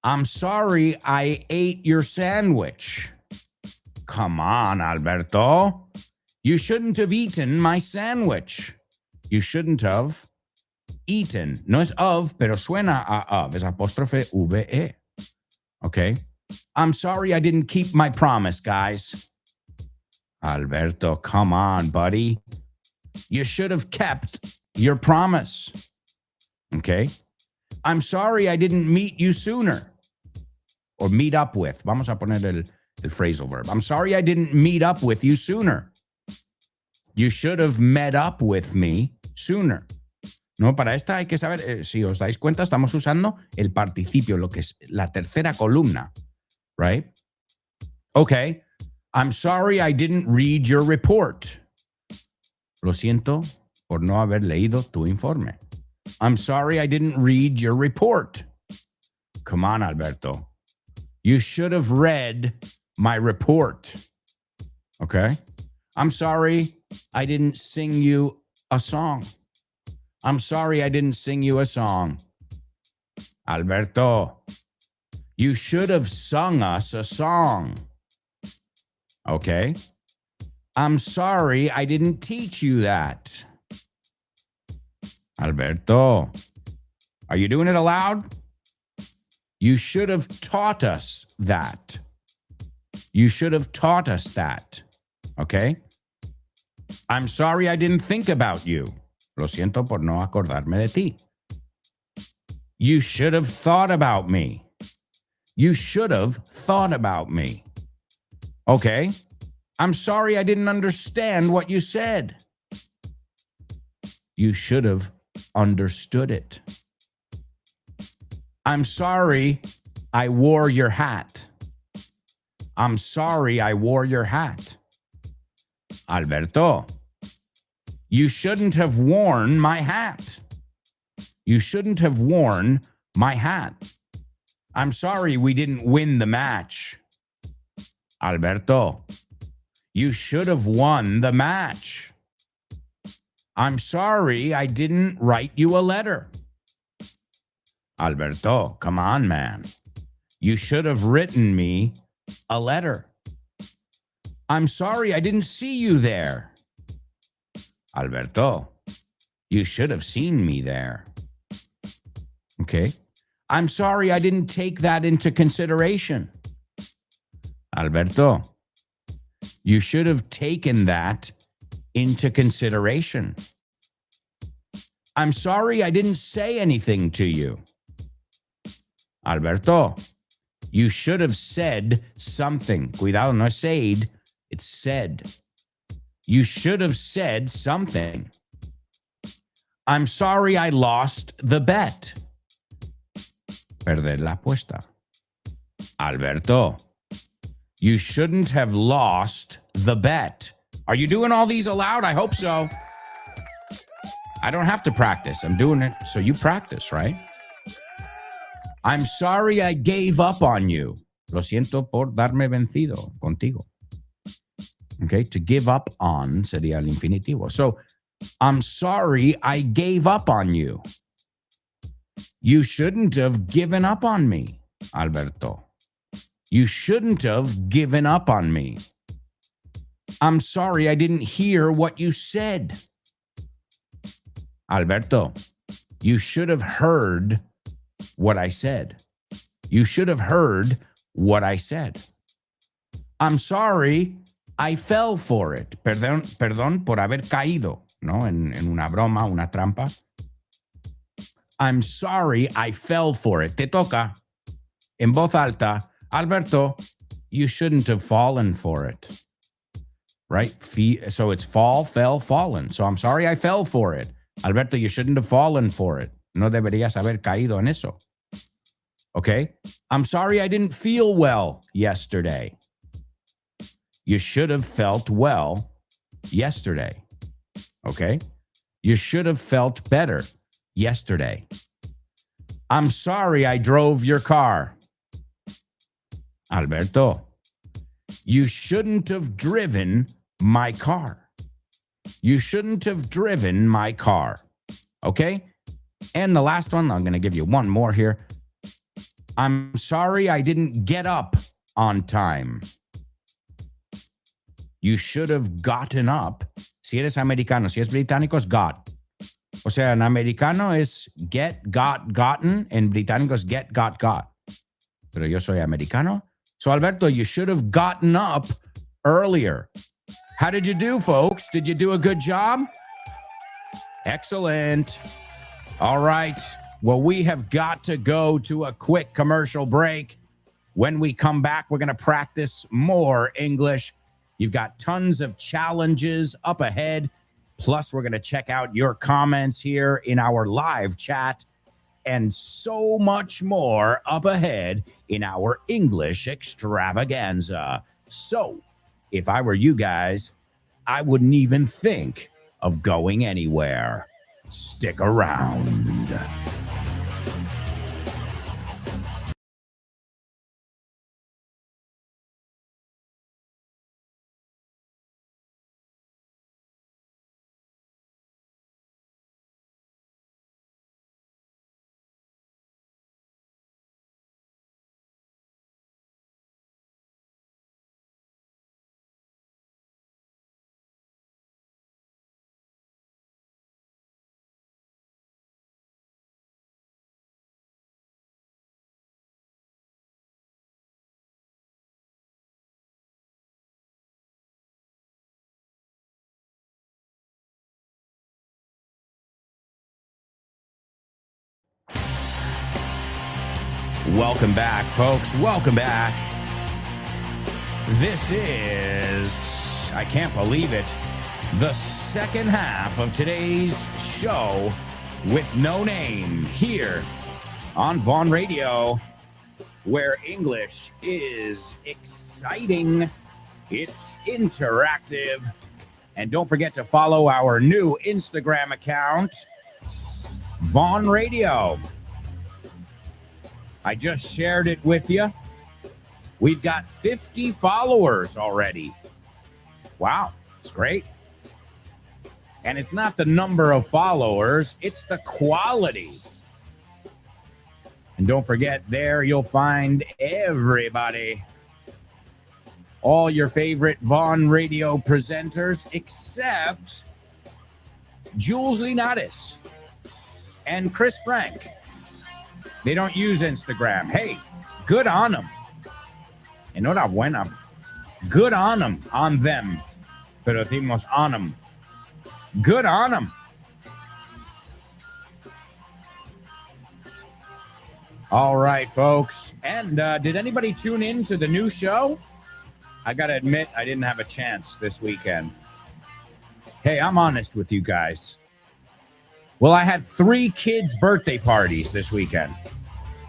I'm sorry I ate your sandwich. Come on, Alberto. You shouldn't have eaten my sandwich. You shouldn't have eaten. No es of, pero suena a of. Es apóstrofe V-E. Okay? I'm sorry I didn't keep my promise, guys. Alberto, come on, buddy. You should have kept your promise. Okay? I'm sorry I didn't meet you sooner. Or meet up with. Vamos a poner el phrasal verb. I'm sorry I didn't meet up with you sooner. You should have met up with me sooner. No, para esta hay que saber, si os dais cuenta, estamos usando el participio, lo que es la tercera columna. Right? Okay. I'm sorry I didn't read your report. Lo siento por no haber leído tu informe. I'm sorry I didn't read your report. Come on, Alberto. You should have read my report. Okay? I'm sorry I didn't sing you a song. I'm sorry I didn't sing you a song. Alberto, you should have sung us a song. Okay? I'm sorry I didn't teach you that. Alberto, are you doing it aloud? You should have taught us that. You should have taught us that. Okay? I'm sorry I didn't think about you. Lo siento por no acordarme de ti. You should have thought about me. You should have thought about me. Okay? I'm sorry I didn't understand what you said. You should have understood it. I'm sorry I wore your hat. I'm sorry I wore your hat. Alberto, you shouldn't have worn my hat. You shouldn't have worn my hat. I'm sorry we didn't win the match. Alberto, you should have won the match. I'm sorry I didn't write you a letter. Alberto, come on, man. You should have written me a letter. I'm sorry I didn't see you there. Alberto, you should have seen me there. Okay? I'm sorry I didn't take that into consideration. Alberto, you should have taken that into consideration. I'm sorry I didn't say anything to you. Alberto, you should have said something. Cuidado, no es said, it's said. You should have said something. I'm sorry I lost the bet. Perder la apuesta. Alberto, you shouldn't have lost the bet. Are you doing all these aloud? I hope so. I don't have to practice. I'm doing it so you practice, right? I'm sorry I gave up on you. Lo siento por darme vencido contigo. Okay, to give up on sería el infinitivo. So, I'm sorry I gave up on you. You shouldn't have given up on me, Alberto. You shouldn't have given up on me. I'm sorry I didn't hear what you said. Alberto, you should have heard what I said. You should have heard what I said. I'm sorry I fell for it. Perdón por haber caído, ¿no? En una broma, una trampa. I'm sorry I fell for it. Te toca. en voz alta, Alberto, you shouldn't have fallen for it. Right? So it's fall, fell, fallen. So I'm sorry I fell for it. Alberto, you shouldn't have fallen for it. No deberías haber caído en eso. Okay? I'm sorry I didn't feel well yesterday. You should have felt well yesterday. Okay? You should have felt better yesterday. I'm sorry I drove your car. Alberto, you shouldn't have driven my car. You shouldn't have driven my car. Okay? And the last one, I'm going to give you one more here. I'm sorry I didn't get up on time. You should have gotten up. Si eres americano, si es británico, es got. O sea, en americano es get, got, gotten. En británico es get, got. Pero yo soy americano. So, Alberto, you should have gotten up earlier. How did you do, folks? Did you do a good job? Excellent. All right. Well, we have got to go to a quick commercial break. When we come back, we're going to practice more English. You've got tons of challenges up ahead. Plus, we're going to check out your comments here in our live chat and so much more up ahead in our English extravaganza. So, if I were you guys, I wouldn't even think of going anywhere. Stick around. Welcome back, folks. Welcome back. This is, I can't believe it, the second half of today's show with no name here on Vaughn Radio, where English is exciting, it's interactive, and don't forget to follow our new Instagram account, Vaughn Radio. I just shared it with you. We've got 50 followers already. Wow, it's great. And it's not the number of followers, it's the quality. And don't forget, there you'll find everybody. All your favorite Vaughn Radio presenters except Jules Linares and Chris Frank. They don't use Instagram. Hey, good on them. Enhorabuena. Good on them. On them. Pero decimos on them. Good on them. All right, folks. And did anybody tune in to the new show? I got to admit, I didn't have a chance this weekend. Hey, I'm honest with you guys. Well, I had 3 kids' birthday parties this weekend.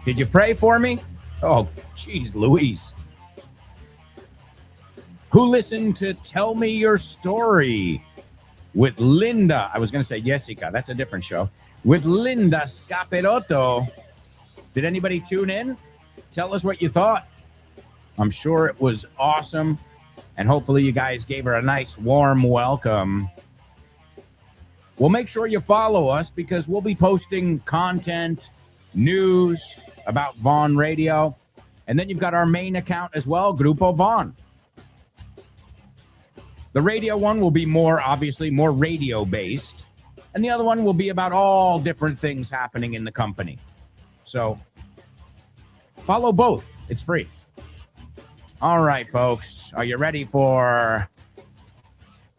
Did you pray for me? Oh, geez, Louise. Who listened to Tell Me Your Story with Linda? I was going to say Jessica. That's a different show. With Linda Scaperotto. Did anybody tune in? Tell us what you thought. I'm sure it was awesome. And hopefully you guys gave her a nice, warm welcome. Well, make sure you follow us because we'll be posting content, news about Vaughn Radio. And then you've got our main account as well, Grupo Vaughn. The radio one will be more radio-based. And the other one will be about all different things happening in the company. So follow both. It's free. All right, folks. Are you ready for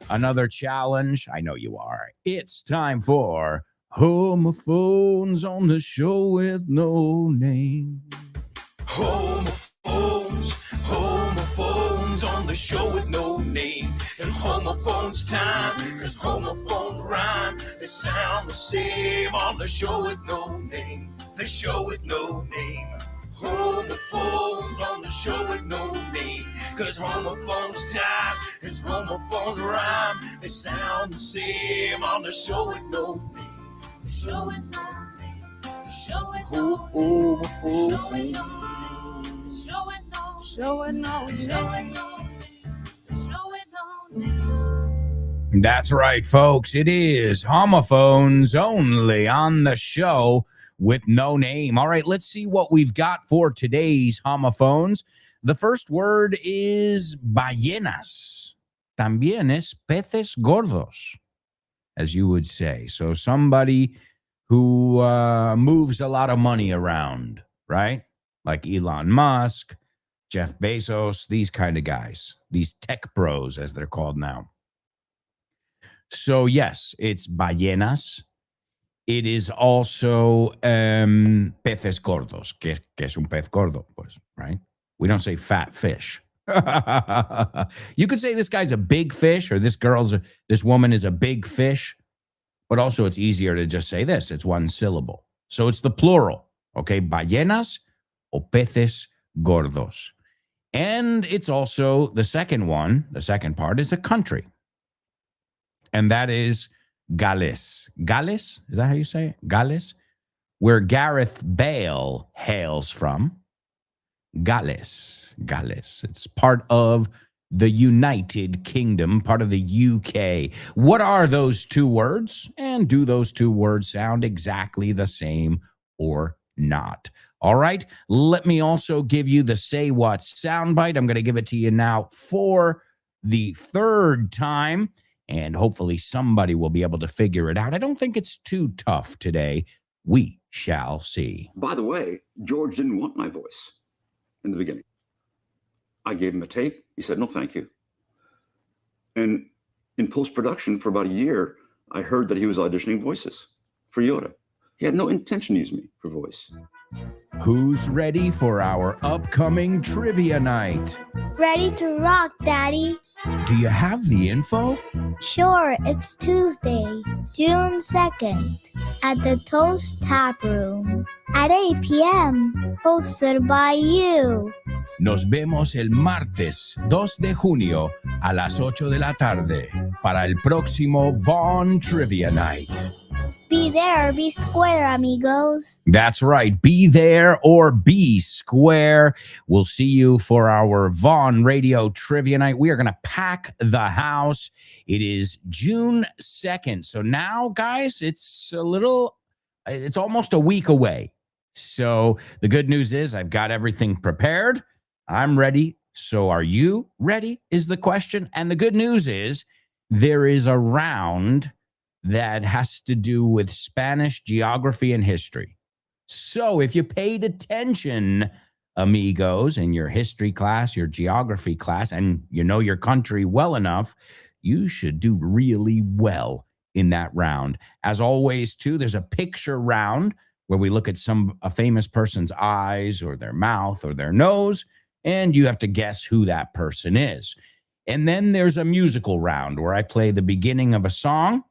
another challenge? I know you are. It's time for Homophones on the Show with No Name. Homophones on the show with no name. It's homophones time, cause homophones rhyme. They sound the same on the show with no name. The show with no name. Homophones on the show with no name. Cause homophones time, it's homophones rhyme. They sound the same on the show with no name. The show with no name. The show with no name. The show with no name. That's right, folks. It is homophones only on the show with no name. All right, let's see what we've got for today's homophones. The first word is ballenas. También es peces gordos, as you would say. So somebody who moves a lot of money around, right? Like Elon Musk, Jeff Bezos, these kind of guys, these tech bros, as they're called now. So, yes, it's ballenas. It is also peces gordos. ¿Qué es un pez gordo? Pues, right? We don't say fat fish. You could say this guy's a big fish or this woman is a big fish, but also it's easier to just say this. It's one syllable. So it's the plural, okay? Ballenas o peces gordos. And it's also the second one, the second part is a country. And that is Gales. Gales? Is that how you say it? Gales? Where Gareth Bale hails from. Gales. Gales. It's part of the United Kingdom, part of the UK. What are those two words? And do those two words sound exactly the same or not? All right, let me also give you the Say What soundbite. I'm going to give it to you now for the third time, and hopefully somebody will be able to figure it out. I don't think it's too tough today. We shall see. By the way, George didn't want my voice in the beginning. I gave him a tape. He said, no, thank you. And in post-production for about a year, I heard that he was auditioning voices for Yoda. He had no intention to use me for voice. Who's ready for our upcoming trivia night? Ready to rock, Daddy. Do you have the info? Sure, it's Tuesday, June 2nd, at the Toast Tap Room at 8 p.m., hosted by you. Nos vemos el martes 2 de junio a las 8 de la tarde para el próximo Vaughn Trivia Night. Be there or be square, amigos. That's right. Be there or be square. We'll see you for our Vaughn Radio Trivia Night. We are going to pack the house. It is June 2nd. So now, guys, it's almost a week away. So the good news is I've got everything prepared. I'm ready. So are you ready is the question. And the good news is there is a round that has to do with Spanish geography and history. So if you paid attention, amigos, in your history class, your geography class, and you know your country well enough, you should do really well in that round. As always, too, there's a picture round where we look at a famous person's eyes or their mouth or their nose, and you have to guess who that person is. And then there's a musical round where I play the beginning of a song,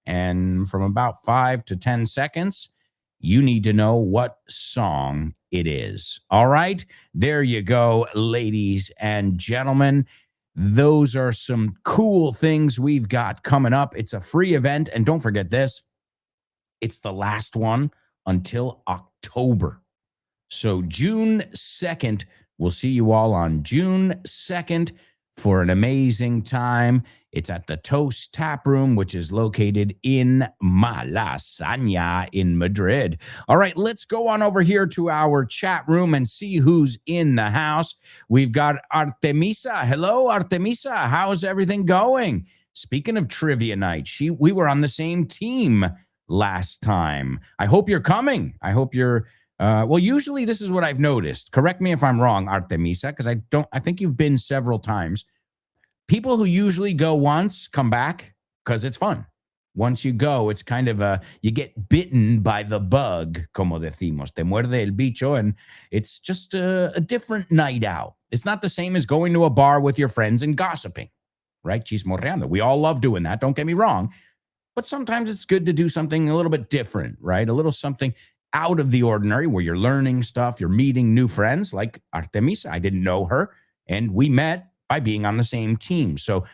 and from about 5 to 10 seconds, you need to know what song it is. All right, there you go, ladies and gentlemen. Those are some cool things we've got coming up. It's a free event, and don't forget this, it's the last one until October. So June 2nd, we'll see you all on June 2nd for an amazing time. It's at the Toast Tap Room, which is located in Malasaña in Madrid. All right, let's go on over here to our chat room and see who's in the house. We've got Artemisa. Hello, Artemisa. How's everything going? Speaking of trivia night, we were on the same team last time. I hope you're coming. I hope you're well, usually this is what I've noticed. Correct me if I'm wrong, Artemisa, because I think you've been several times. People who usually go once come back because it's fun. once you go, it's kind of you get bitten by the bug, como decimos. Te muerde el bicho, and it's just a different night out. It's not the same as going to a bar with your friends and gossiping, right? Chismorreando. We all love doing that. Don't get me wrong. But sometimes it's good to do something a little bit different, right? A little something out of the ordinary where you're learning stuff, you're meeting new friends like Artemisa. I didn't know her, and we met by being on the same team. So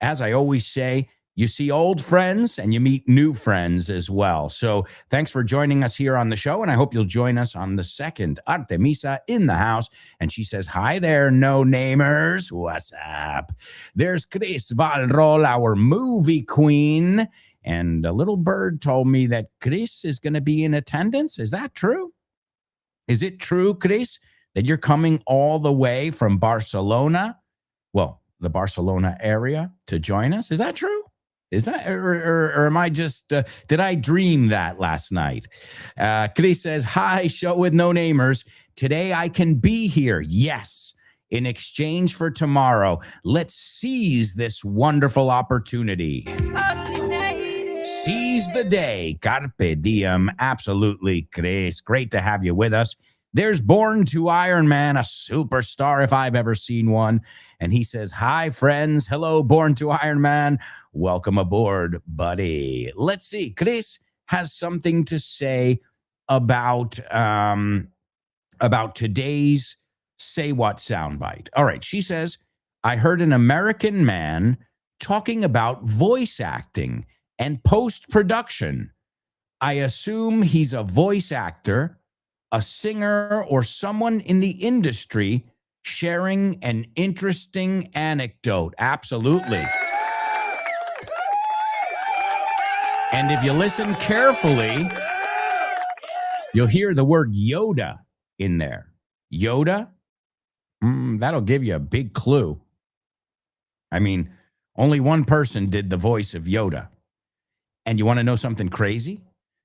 as I always say, you see old friends and you meet new friends as well. So thanks for joining us here on the show, and I hope you'll join us on the second. Artemisa in the house, and she says, hi there, no-namers. What's up? There's Chris Valrol, our movie queen, and a little bird told me that Chris is going to be in attendance. Is that true? Is it true, Chris, that you're coming all the way from Barcelona? Well, the Barcelona area to join us? Is that true? Is that, or am I just, did I dream that last night? Chris says, hi, show with no namers. Today I can be here. Yes. In exchange for tomorrow. Let's seize this wonderful opportunity. Seize the day. Carpe diem. Absolutely, Chris. Great to have you with us. There's Born to Iron Man, a superstar if I've ever seen one. And he says, hi, friends. Hello, Born to Iron Man. Welcome aboard, buddy. Let's see. Chris has something to say about today's Say What soundbite. All right. She says, I heard an American man talking about voice acting and post-production. I assume he's a voice actor, a singer, or someone in the industry sharing an interesting anecdote. Absolutely. And if you listen carefully, you'll hear the word Yoda in there. Yoda? That'll give you a big clue. I mean, only one person did the voice of Yoda. And you want to know something crazy?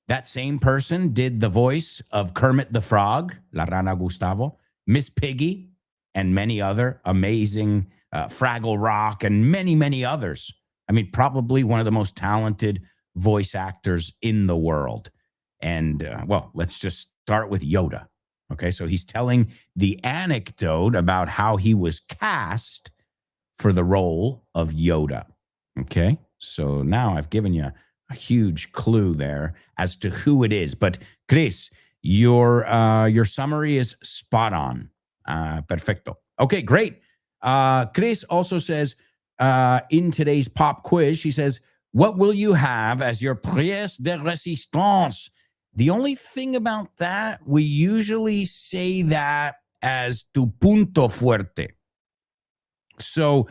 That same person did the voice of Kermit the Frog, La Rana Gustavo, Miss Piggy, and many other amazing Fraggle Rock, and many, many others. I mean, probably one of the most talented voice actors in the world. And, well, let's just start with Yoda. Okay, so he's telling the anecdote about how he was cast for the role of Yoda. Okay, so now I've given you a huge clue there as to who it is. But Chris, your summary is spot on. Perfecto. Okay, great. Chris also says in today's pop quiz, she says, what will you have as your pièce de résistance? The only thing about that, we usually say that as tu punto fuerte. So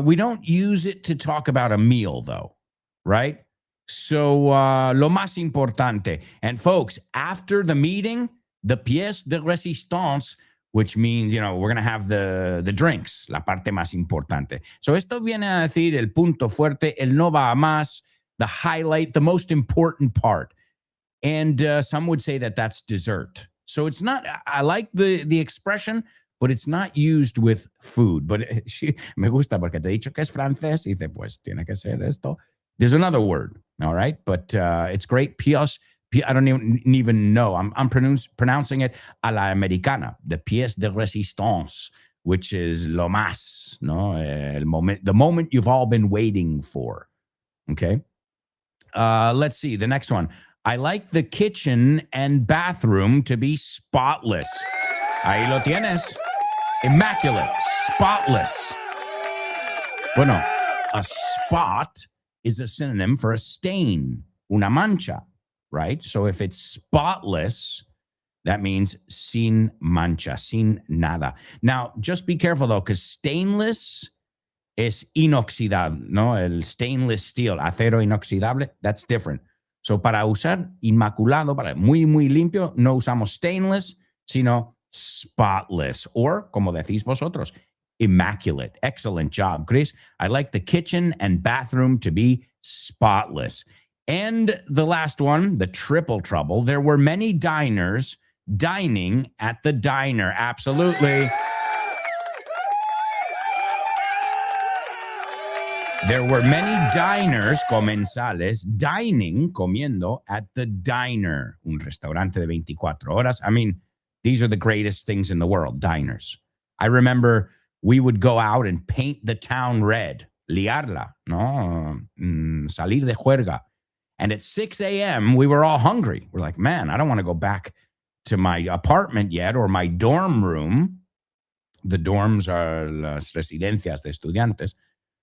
we don't use it to talk about a meal, though, right? So lo más importante. And folks, after the meeting, the pièce de résistance, which means, you know, we're going to have the drinks, la parte más importante. So esto viene a decir el punto fuerte, el no va a más, the highlight, the most important part. And some would say that that's dessert. So it's not, I like the expression, but it's not used with food. But me gusta porque te he dicho que es francés y dice, pues tiene que ser esto. There's another word, all right? But it's great. Pièce, I don't even know. I'm pronouncing it a la americana, the pièce de résistance, which is lo más, no? The moment you've all been waiting for, okay? Let's see, the next one. I like the kitchen and bathroom to be spotless. Ahí lo tienes. Immaculate, spotless. Bueno, a spot is a synonym for a stain, una mancha, right? So if it's spotless, that means sin mancha, sin nada. Now, just be careful, though, because stainless es inoxidable, no? El stainless steel, acero inoxidable, that's different. So para usar inmaculado, para muy, muy limpio, no usamos stainless, sino spotless, or, como decís vosotros, immaculate. Excellent job, Chris. I like the kitchen and bathroom to be spotless. And the last one, the triple trouble. There were many diners dining at the diner. Absolutely. There were many diners, comensales, dining, comiendo, at the diner, un restaurante de 24 horas. I mean, these are the greatest things in the world, diners. I remember we would go out and paint the town red, liarla, no, salir de juerga. And at 6 a.m., we were all hungry. We're like, man, I don't want to go back to my apartment yet or my dorm room. The dorms are las residencias de estudiantes.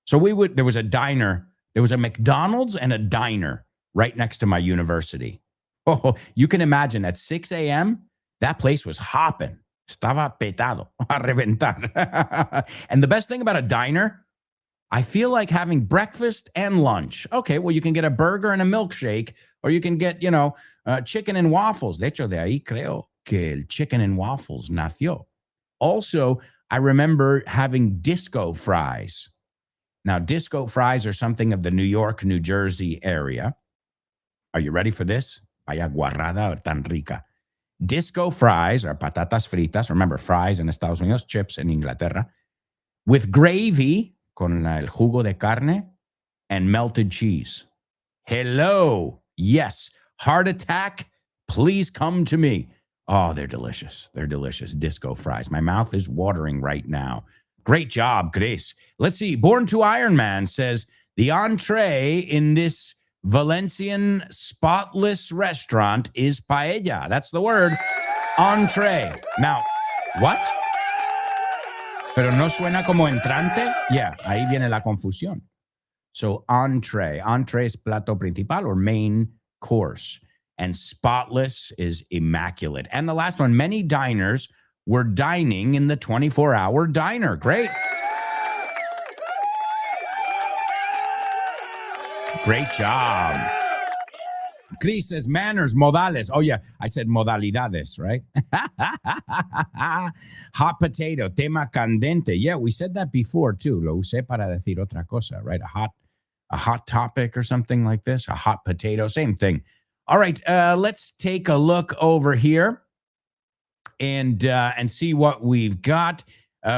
So there was a diner, there was a McDonald's and a diner right next to my university. Oh, you can imagine at 6 a.m., that place was hopping. Estaba petado, a reventar. And the best thing about a diner, I feel like having breakfast and lunch. Okay, well, you can get a burger and a milkshake, or you can get, chicken and waffles. De hecho, de ahí creo que el chicken and waffles nació. Also, I remember having disco fries. Now, disco fries are something of the New York, New Jersey area. Are you ready for this? Vaya guarrada tan rica. Disco fries are patatas fritas. Remember, fries in Estados Unidos, chips in Inglaterra, with gravy, con el jugo de carne, and melted cheese. Hello. Yes. Heart attack. Please come to me. Oh, they're delicious. They're delicious. Disco fries. My mouth is watering right now. Great job, Chris. Let's see. Born to Iron Man says the entree in this Valencian spotless restaurant is paella. That's the word. Entree. Now, what? Pero no suena como entrante? Yeah, ahí viene la confusión. So entree. Entree es plato principal or main course. And spotless is immaculate. And the last one, many diners were dining in the 24-hour diner. Great. Great job. Chris says manners, modales. Oh, yeah, I said modalidades, right? Hot potato, tema candente. Yeah, we said that before, too. Lo usé para decir otra cosa, right? A hot topic or something like this. A hot potato, same thing. All right, let's take a look over here and see what we've got.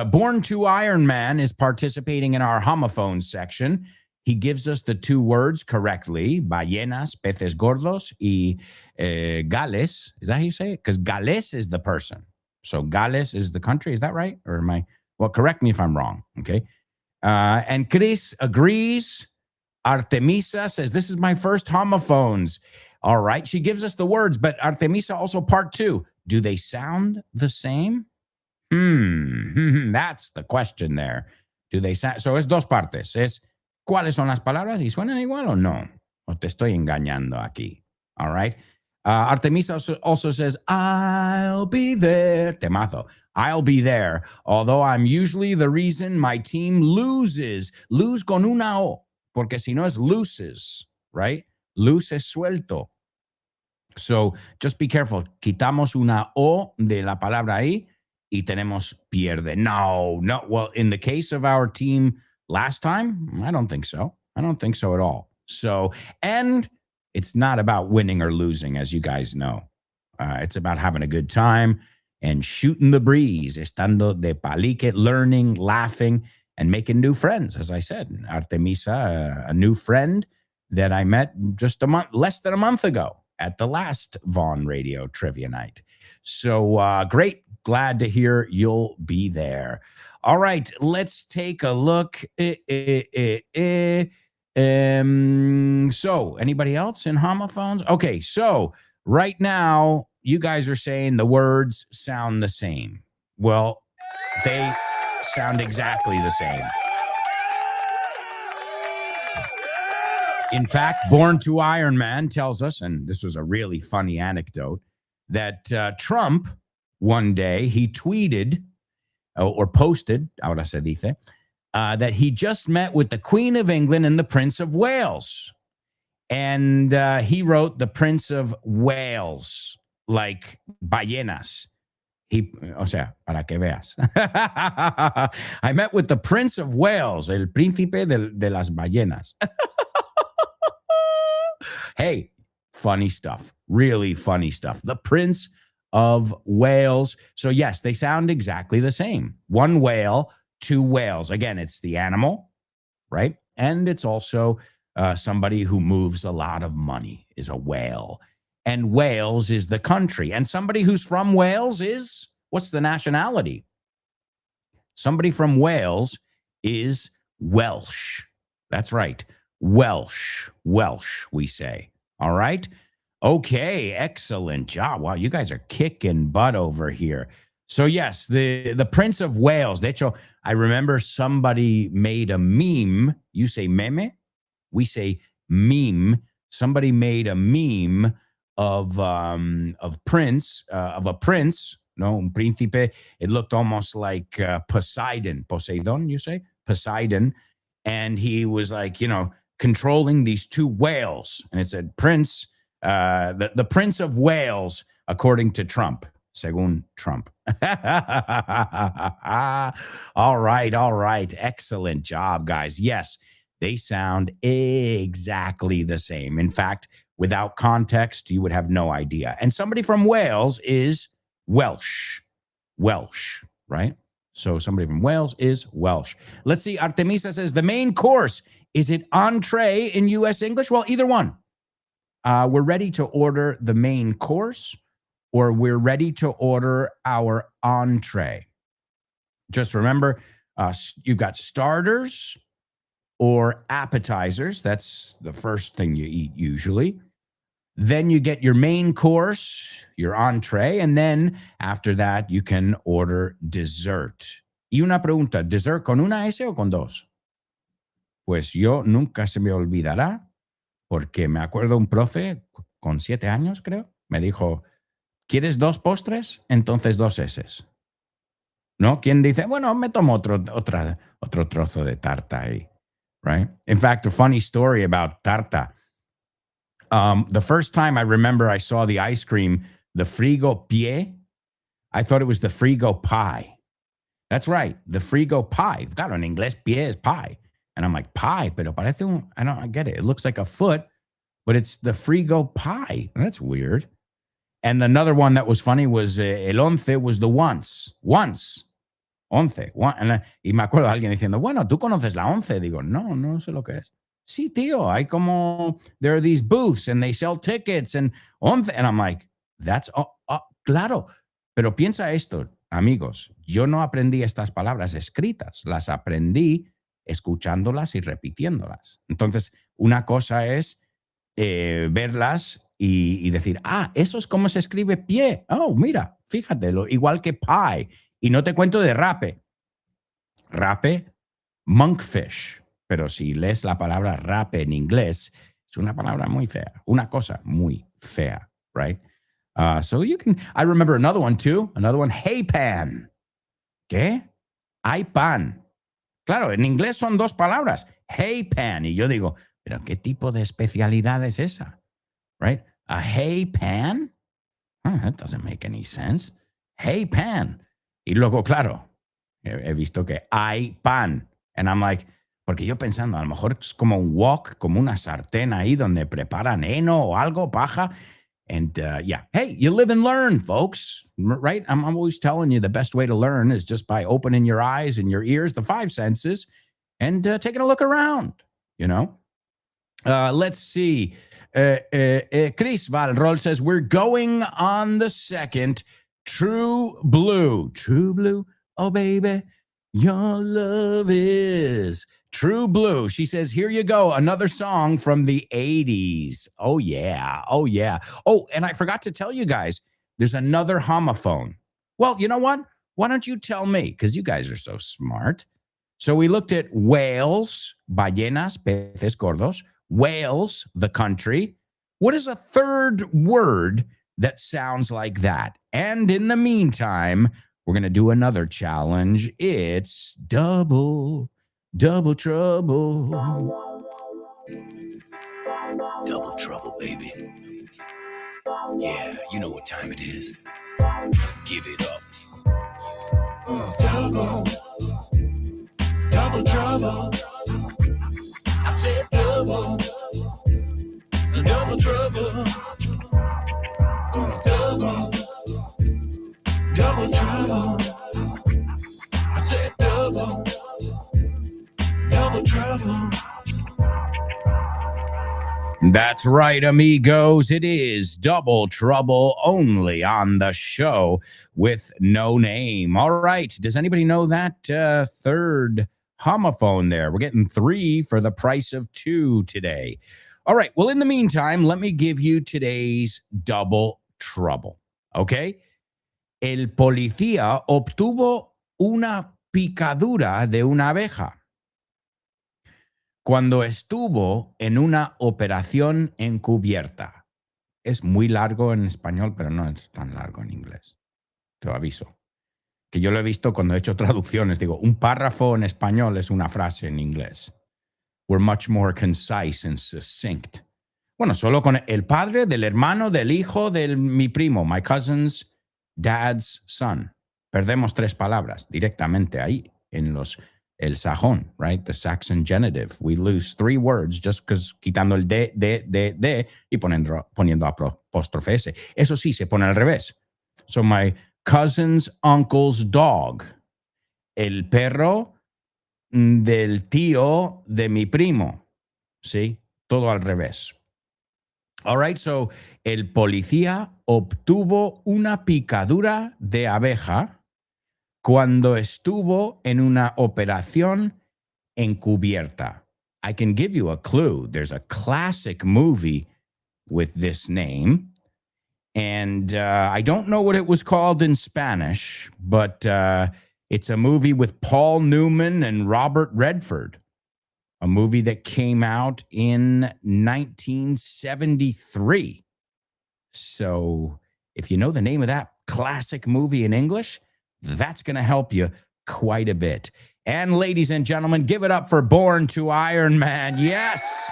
Born to Iron Man is participating in our homophone section. He gives us the two words correctly, ballenas, peces gordos, y Gales. Is that how you say it? Because Gales is the person. So Gales is the country. Is that right? Or am I? Well, correct me if I'm wrong, okay? And Chris agrees. Artemisa says, this is my first homophones. All right, she gives us the words, but Artemisa also part two. Do they sound the same? That's the question there. Do they sound? So es dos partes. Es ¿cuáles son las palabras? ¿Y suenan igual o no? O te estoy engañando aquí. All right. Artemisa also says, I'll be there. Temazo. I'll be there. Although I'm usually the reason my team loses. Lose con una O. Porque si no es loses, right? Luz es suelto. So just be careful. Quitamos una O de la palabra ahí y tenemos pierde. No. Well, in the case of our team last time, I don't think so. I don't think so at all. So, and it's not about winning or losing, as you guys know. It's about having a good time and shooting the breeze, estando de palique, learning, laughing, and making new friends. As I said, Artemisa, a new friend that I met just less than a month ago at the last Vaughn Radio Trivia Night. So great. Glad to hear you'll be there. All right, let's take a look. So anybody else in homophones? Okay, so right now you guys are saying the words sound the same. Well, they sound exactly the same. In fact, Born to Iron Man tells us, and this was a really funny anecdote, that Trump, one day, he tweeted or posted, ahora se dice, that he just met with the Queen of England and the Prince of Wales. And he wrote the Prince of Wales, like ballenas. O sea, para que veas. I met with the Prince of Wales, el príncipe de las ballenas. Hey, funny stuff. Really funny stuff. The Prince of Wales. So yes, they sound exactly the same. One whale, two whales. Again, it's the animal, right? And it's also somebody who moves a lot of money is a whale. And Wales is the country. And somebody who's from Wales is, what's the nationality? Somebody from Wales is Welsh. That's right. Welsh, we say. All right. Okay, excellent job. Wow, you guys are kicking butt over here. So yes, the Prince of Wales. De hecho, I remember somebody made a meme. You say meme? We say meme. Somebody made a meme of a prince, no, un príncipe. It looked almost like Poseidon, you say? Poseidon. And he was like, controlling these two whales. And it said, Prince, the Prince of Wales, according to Trump, según Trump. All right. Excellent job, guys. Yes, they sound exactly the same. In fact, without context, you would have no idea. And somebody from Wales is Welsh, right? So somebody from Wales is Welsh. Let's see. Artemisa says the main course. Is it entree in U.S. English? Well, either one. We're ready to order the main course, or we're ready to order our entree. Just remember, you've got starters or appetizers. That's the first thing you eat usually. Then you get your main course, your entree, and then after that, you can order dessert. Y una pregunta, ¿dessert con una S o con dos? Pues yo nunca se me olvidará, porque me acuerdo un profe con 7 años, creo, me dijo, ¿quieres 2 postres? Entonces 2 S. ¿No? ¿Quién dice, bueno, me tomo otro trozo de tarta ahí? Right? In fact, a funny story about tarta. The first time I remember I saw the ice cream, the frigo pie, I thought it was the frigo pie. That's right, the frigo pie. Claro, en inglés pie is pie. And I'm like, pie, pero parece I get it. It looks like a foot, but it's the frigo pie. That's weird. And another one that was funny was el once was the once. Once. Once. Y me acuerdo de alguien diciendo, bueno, ¿tú conoces la once? Digo, no sé lo que es. Sí, tío, there are these booths and they sell tickets and once. And I'm like, that's, claro. Pero piensa esto, amigos, yo no aprendí estas palabras escritas, las aprendí escuchándolas y repitiéndolas. Entonces, una cosa es verlas y decir, eso es como se escribe pie. Oh, mira, fíjate, igual que pie. Y no te cuento de rape. Rape, monkfish. Pero si lees la palabra rape en inglés, es una palabra muy fea. Una cosa muy fea, right? So you can, I remember another one too. Another one, hey pan. ¿Qué? Hay pan. Claro, en inglés son 2 palabras. Hey pan. Y yo digo, ¿pero qué tipo de especialidad es esa? Right? A hey pan? That doesn't make any sense. Hey pan. Y luego, claro, he visto que hay pan. And I'm like, porque yo pensando, a lo mejor es como un wok, como una sartén ahí donde preparan heno o algo, paja. And yeah, hey, you live and learn, folks, right? I'm always telling you the best way to learn is just by opening your eyes and your ears, the 5 senses, and taking a look around, Let's see. Chris Valrol says, we're going on the second. True Blue. True Blue. Oh, baby, your love is True Blue. She says, here you go. Another song from the 80s. Oh, yeah. Oh, and I forgot to tell you guys, there's another homophone. Well, you know what? Why don't you tell me? Because you guys are so smart. So we looked at whales, ballenas, peces gordos, Wales, the country. What is a third word that sounds like that? And in the meantime, we're going to do another challenge. It's double trouble. Double trouble, baby. Yeah, you know what time it is. Give it up. Double trouble. I said double trouble. Double trouble. I said double trouble. That's right, amigos. It is Double Trouble only on the show with no name. All right. Does anybody know that third homophone there? We're getting 3 for the price of 2 today. All right. Well, in the meantime, let me give you today's Double Trouble. Okay. El policía obtuvo una picadura de una abeja cuando estuvo en una operación encubierta. Es muy largo en español, pero no es tan largo en inglés. Te lo aviso. Que yo lo he visto cuando he hecho traducciones. Digo, un párrafo en español es una frase en inglés. We're much more concise and succinct. Bueno, solo con el padre, del hermano, del hijo, de mi primo, my cousin's dad's son. Perdemos 3 palabras directamente ahí en el sajón, right? The Saxon genitive. We lose 3 words just because quitando el de y poniendo apóstrofe S. Eso sí, se pone al revés. So my cousin's uncle's dog. El perro del tío de mi primo. ¿Sí? Todo al revés. All right, so el policía obtuvo una picadura de abeja cuando estuvo en una operación encubierta. I can give you a clue. There's a classic movie with this name. And I don't know what it was called in Spanish, but it's a movie with Paul Newman and Robert Redford. A movie that came out in 1973. So if you know the name of that classic movie in English, that's going to help you quite a bit. And ladies and gentlemen, give it up for Born to Iron Man. Yes,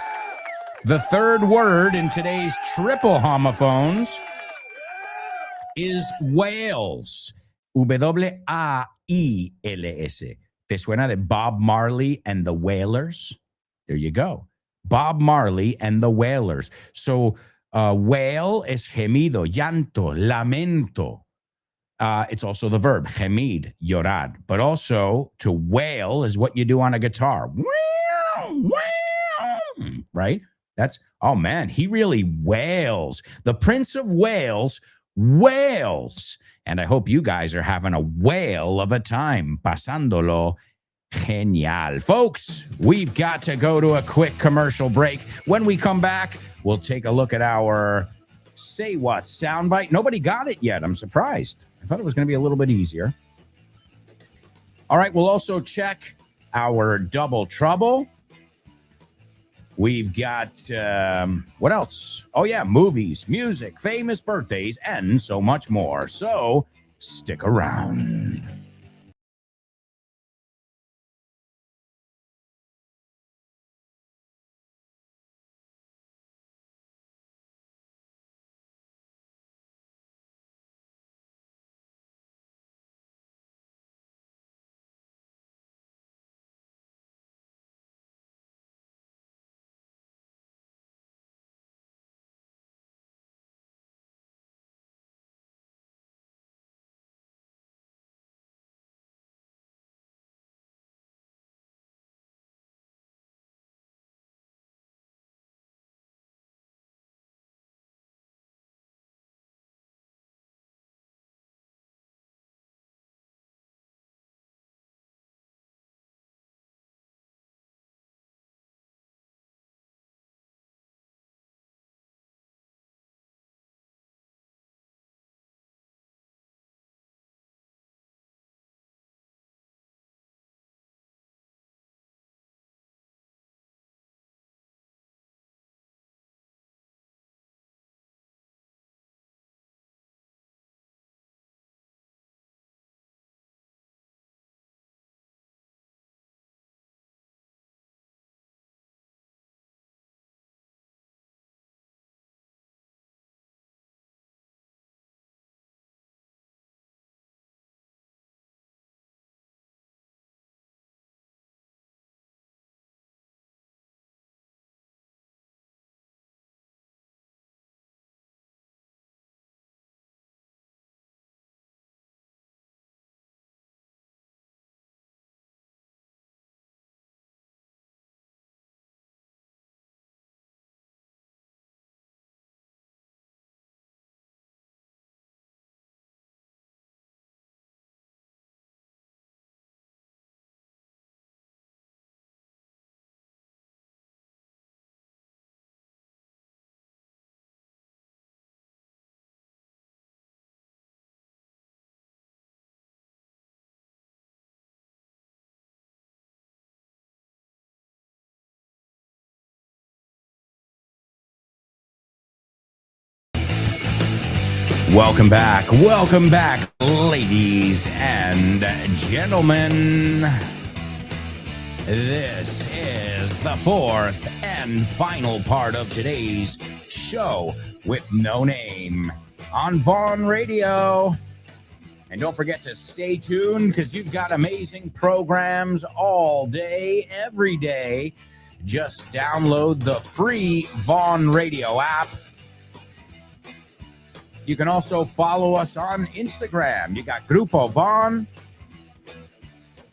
the third word in today's triple homophones is Wales. W-A-I-L-S. ¿Te suena de Bob Marley and the Wailers? There you go. Bob Marley and the Wailers. So, wail es gemido, llanto, lamento. It's also the verb, gemid, llorar. But also, to wail is what you do on a guitar. Right? That's, oh man, he really wails. The Prince of Wales wails. And I hope you guys are having a whale of a time, pasándolo genial. Folks, we've got to go to a quick commercial break. When we come back, we'll take a look at our Say What soundbite. Nobody got it yet. I'm surprised. I thought it was going to be a little bit easier. All right, we'll also check our Double Trouble. We've got, what else? Oh, yeah, movies, music, famous birthdays, and so much more. So stick around. Welcome back, ladies and gentlemen. This is the fourth and final part of today's show with no name on Vaughn Radio. And don't forget to stay tuned because you've got amazing programs all day, every day. Just download the free Vaughn Radio app. You can also follow us on Instagram. You got Grupo Vaughn.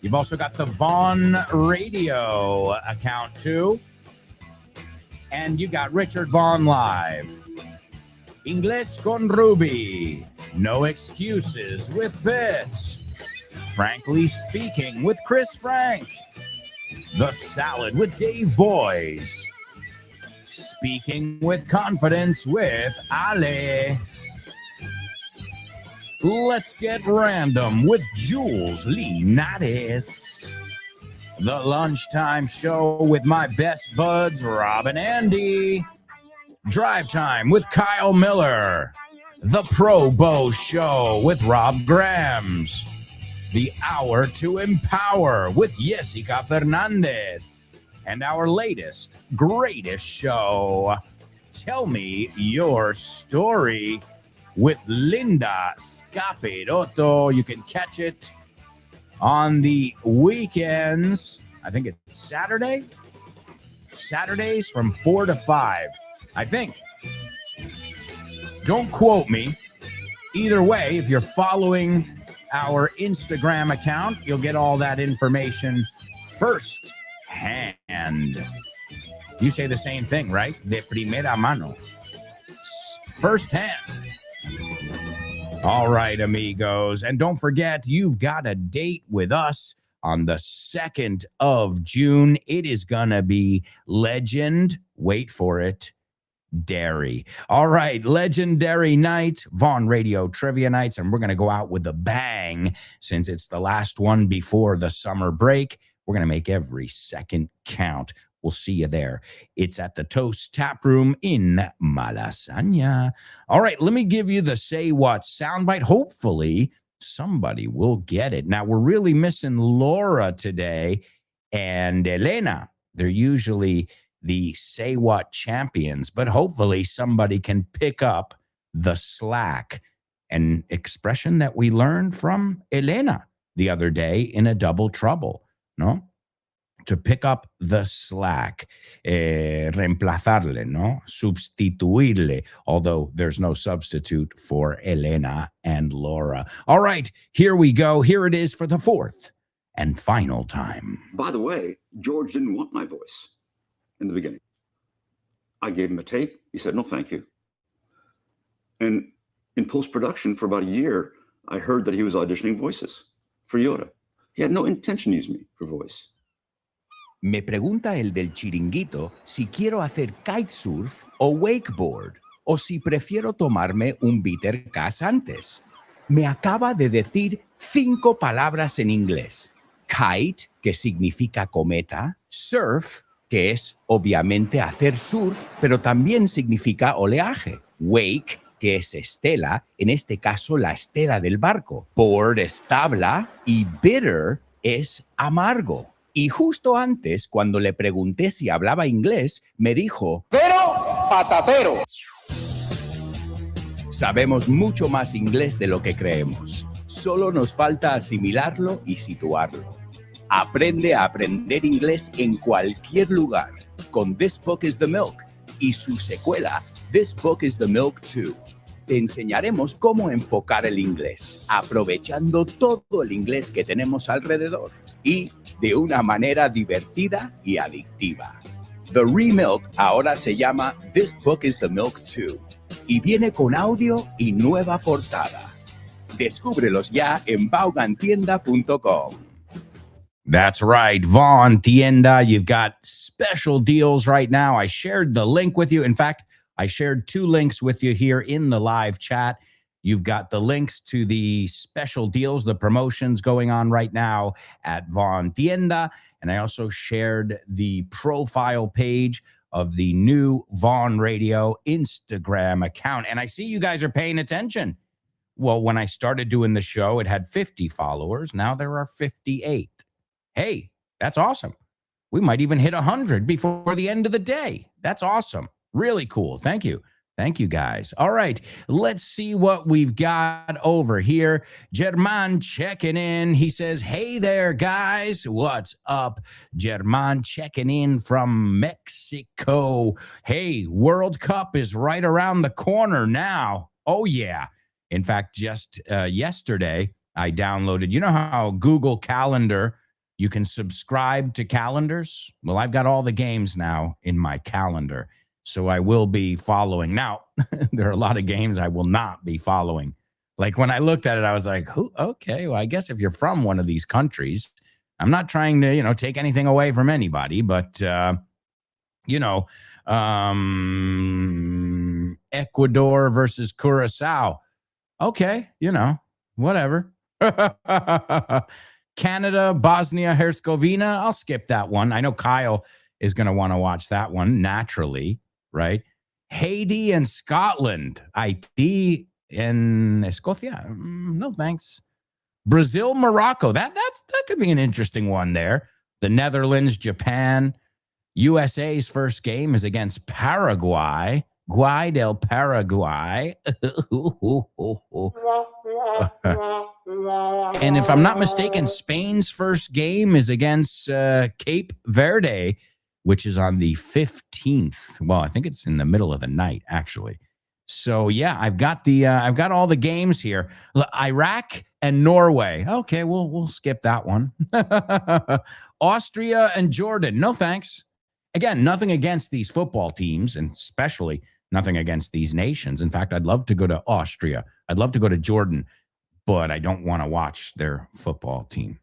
You've also got the Vaughn Radio account too. And you got Richard Vaughn Live. Inglés con Ruby. No Excuses with Fitz. Frankly Speaking with Chris Frank. The Salad with Dave Boys. Speaking with Confidence with Ale. Let's Get Random with Jules Linares. The Lunchtime Show with my best buds, Rob and Andy. Drive Time with Kyle Miller. The Pro Bow Show with Rob Grams. The Hour to Empower with Jessica Fernandez. And our latest, greatest show, Tell Me Your Story, with Linda Scapirotto. You can catch it on the weekends. I think it's Saturdays from 4 to 5, I think. Don't quote me. Either way, if you're following our Instagram account, you'll get all that information first hand. You say the same thing, right? De primera mano. First hand. All right, amigos. And don't forget, you've got a date with us on the 2nd of June. It is going to be legend. Wait for it. Dairy. All right, legendary night, Vaughn Radio Trivia Nights, and we're going to go out with a bang since it's the last one before the summer break. We're going to make every second count. We'll see you there. It's at the Toast Tap Room in Malasaña. All right, let me give you the Say What soundbite. Hopefully, somebody will get it. Now, we're really missing Laura today and Elena. They're usually the Say What champions, but hopefully somebody can pick up the slack, an expression that we learned from Elena the other day in a Double Trouble, no? To pick up the slack, reemplazarle, no? Substituirle, although there's no substitute for Elena and Laura. All right, here we go. Here it is for the fourth and final time. By the way, George didn't want my voice in the beginning. I gave him a tape. He said, no, thank you. And in post-production for about a year, I heard that he was auditioning voices for Yoda. He had no intention to use me for voice. Me pregunta el del chiringuito si quiero hacer kitesurf o wakeboard o si prefiero tomarme un bitter gas antes. Me acaba de decir 5 palabras en inglés. Kite, que significa cometa, surf, que es obviamente hacer surf, pero también significa oleaje. Wake, que es estela, en este caso la estela del barco. Board es tabla y bitter es amargo. Y justo antes, cuando le pregunté si hablaba inglés, me dijo, ¡pero patatero! Sabemos mucho más inglés de lo que creemos. Solo nos falta asimilarlo y situarlo. Aprende a aprender inglés en cualquier lugar con This Book is the Milk y su secuela, This Book is the Milk 2. Te enseñaremos cómo enfocar el inglés, aprovechando todo el inglés que tenemos alrededor y de una manera divertida y adictiva. The Remilk ahora se llama This Book is the Milk 2 y viene con audio y nueva portada. Descúbrelos ya en vaughantienda.com. That's right, Vaughn Tienda. You've got special deals right now. I shared the link with you. In fact, I shared 2 links with you here in the live chat. You've got the links to the special deals, the promotions going on right now at Vaughn Tienda. And I also shared the profile page of the new Vaughn Radio Instagram account. And I see you guys are paying attention. Well, when I started doing the show, it had 50 followers. Now there are 58. Hey, that's awesome. We might even hit 100 before the end of the day. That's awesome. Really cool. Thank you. Thank you, guys. All right, let's see what we've got over here. German checking in. He says, hey there, guys. What's up? German checking in from Mexico. Hey, World Cup is right around the corner now. Oh, yeah. In fact, just yesterday, I downloaded, you know how Google Calendar, you can subscribe to calendars? Well, I've got all the games now in my calendar. So I will be following. Now, there are a lot of games I will not be following. Like when I looked at it, I was like, okay, well, I guess if you're from one of these countries, I'm not trying to, take anything away from anybody, but, Ecuador versus Curacao. Okay, whatever. Canada, Bosnia, Herzegovina. I'll skip that one. I know Kyle is going to want to watch that one naturally. Right? Haiti and Scotland. Haiti and Escocia. No, thanks. Brazil, Morocco. That could be an interesting one there. The Netherlands, Japan. USA's first game is against Paraguay. Guay del Paraguay. And if I'm not mistaken, Spain's first game is against Cape Verde, which is on the 15th. Well, I think it's in the middle of the night, actually. So yeah, I've got all the games here. Iraq and Norway. Okay, we'll skip that one. Austria and Jordan. No thanks. Again, nothing against these football teams, and especially nothing against these nations. In fact, I'd love to go to Austria. I'd love to go to Jordan, but I don't want to watch their football team.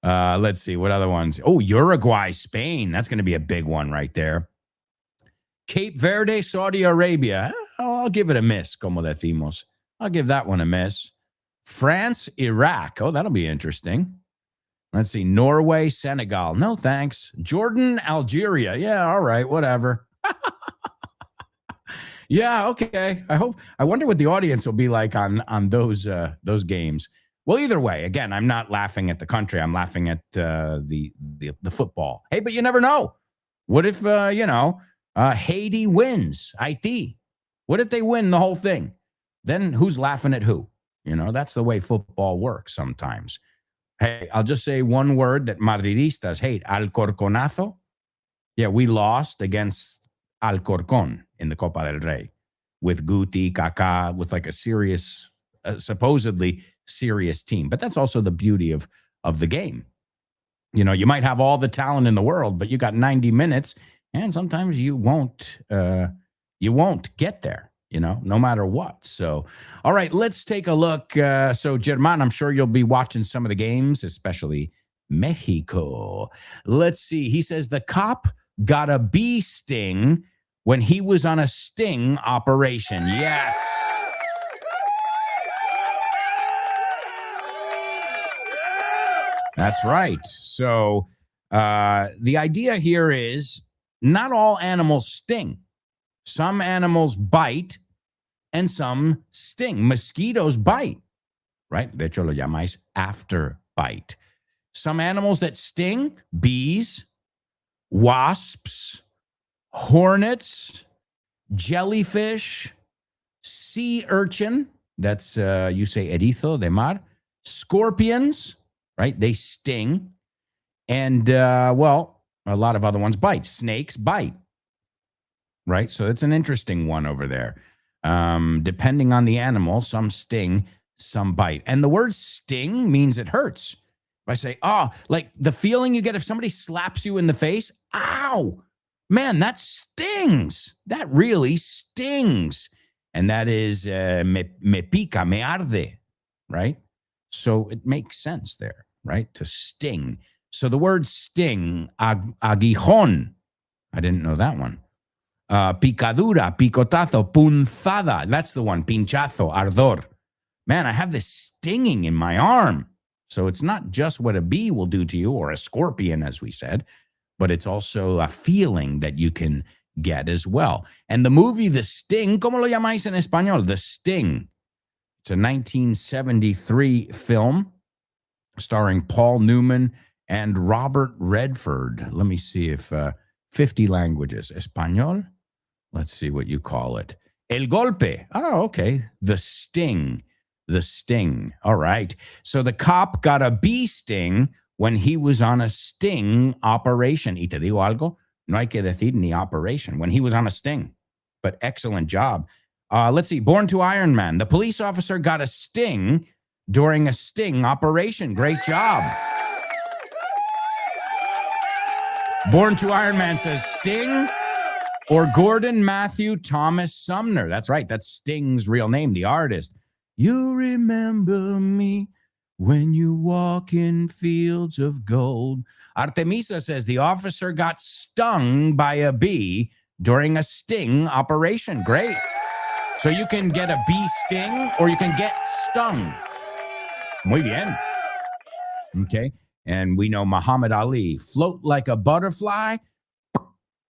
Let's see what other ones. Oh, Uruguay, Spain. That's going to be a big one right there. Cape Verde, Saudi Arabia. I'll give it a miss, como decimos. I'll give that one a miss. France, Iraq. Oh, that'll be interesting. Let's see. Norway, Senegal. No, thanks. Jordan, Algeria. Yeah, all right, whatever. Yeah, okay. I wonder what the audience will be like on those games. Well, either way, again, I'm not laughing at the country. I'm laughing at the football. Hey, but you never know. What if Haiti wins? Haiti. What if they win the whole thing? Then who's laughing at who? That's the way football works sometimes. Hey, I'll just say one word that Madridistas hate. Alcorconazo. Yeah, we lost against Alcorcon in the Copa del Rey with Guti, Kaká, with like a serious, supposedly serious team. But that's also the beauty of the game. You might have all the talent in the world, but you got 90 minutes, and sometimes you won't get there. No matter what. So, all right, let's take a look. So, German, I'm sure you'll be watching some of the games, especially Mexico. Let's see. He says the cop got a bee sting when he was on a sting operation. Yes. That's right. So, the idea here is not all animals sting. Some animals bite and some sting. Mosquitoes bite, right? De hecho, lo llamáis after bite. Some animals that sting, bees, wasps, hornets, jellyfish, sea urchin. That's, you say erizo de mar. Scorpions, right? They sting. And, a lot of other ones bite. Snakes bite. Right? So it's an interesting one over there. Depending on the animal, some sting, some bite. And the word sting means it hurts. If I say, like the feeling you get if somebody slaps you in the face, ow, man, that stings. That really stings. And that is me pica, me arde, right? So it makes sense there, right? To sting. So the word sting, aguijón. I didn't know that one. Picadura, picotazo, punzada. That's the one. Pinchazo, ardor. Man, I have this stinging in my arm. So it's not just what a bee will do to you or a scorpion, as we said, but it's also a feeling that you can get as well. And the movie The Sting, ¿cómo lo llamáis en español? The Sting. It's a 1973 film starring Paul Newman and Robert Redford. Let me see if 50 languages. Español? Let's see what you call it. El Golpe. Oh, okay. The Sting. The Sting. All right. So the cop got a bee sting when he was on a sting operation. Y te digo algo, no hay que decir ni operation. When he was on a sting. But excellent job. Let's see. Born to Iron Man. The police officer got a sting during a sting operation. Great job. Born to Iron Man says Sting or Gordon Matthew Thomas Sumner. That's right. That's Sting's real name, the artist. You remember me when you walk in fields of gold. Artemisa says the officer got stung by a bee during a sting operation. Great. So you can get a bee sting or you can get stung. Muy bien. Okay. And we know Muhammad Ali, float like a butterfly,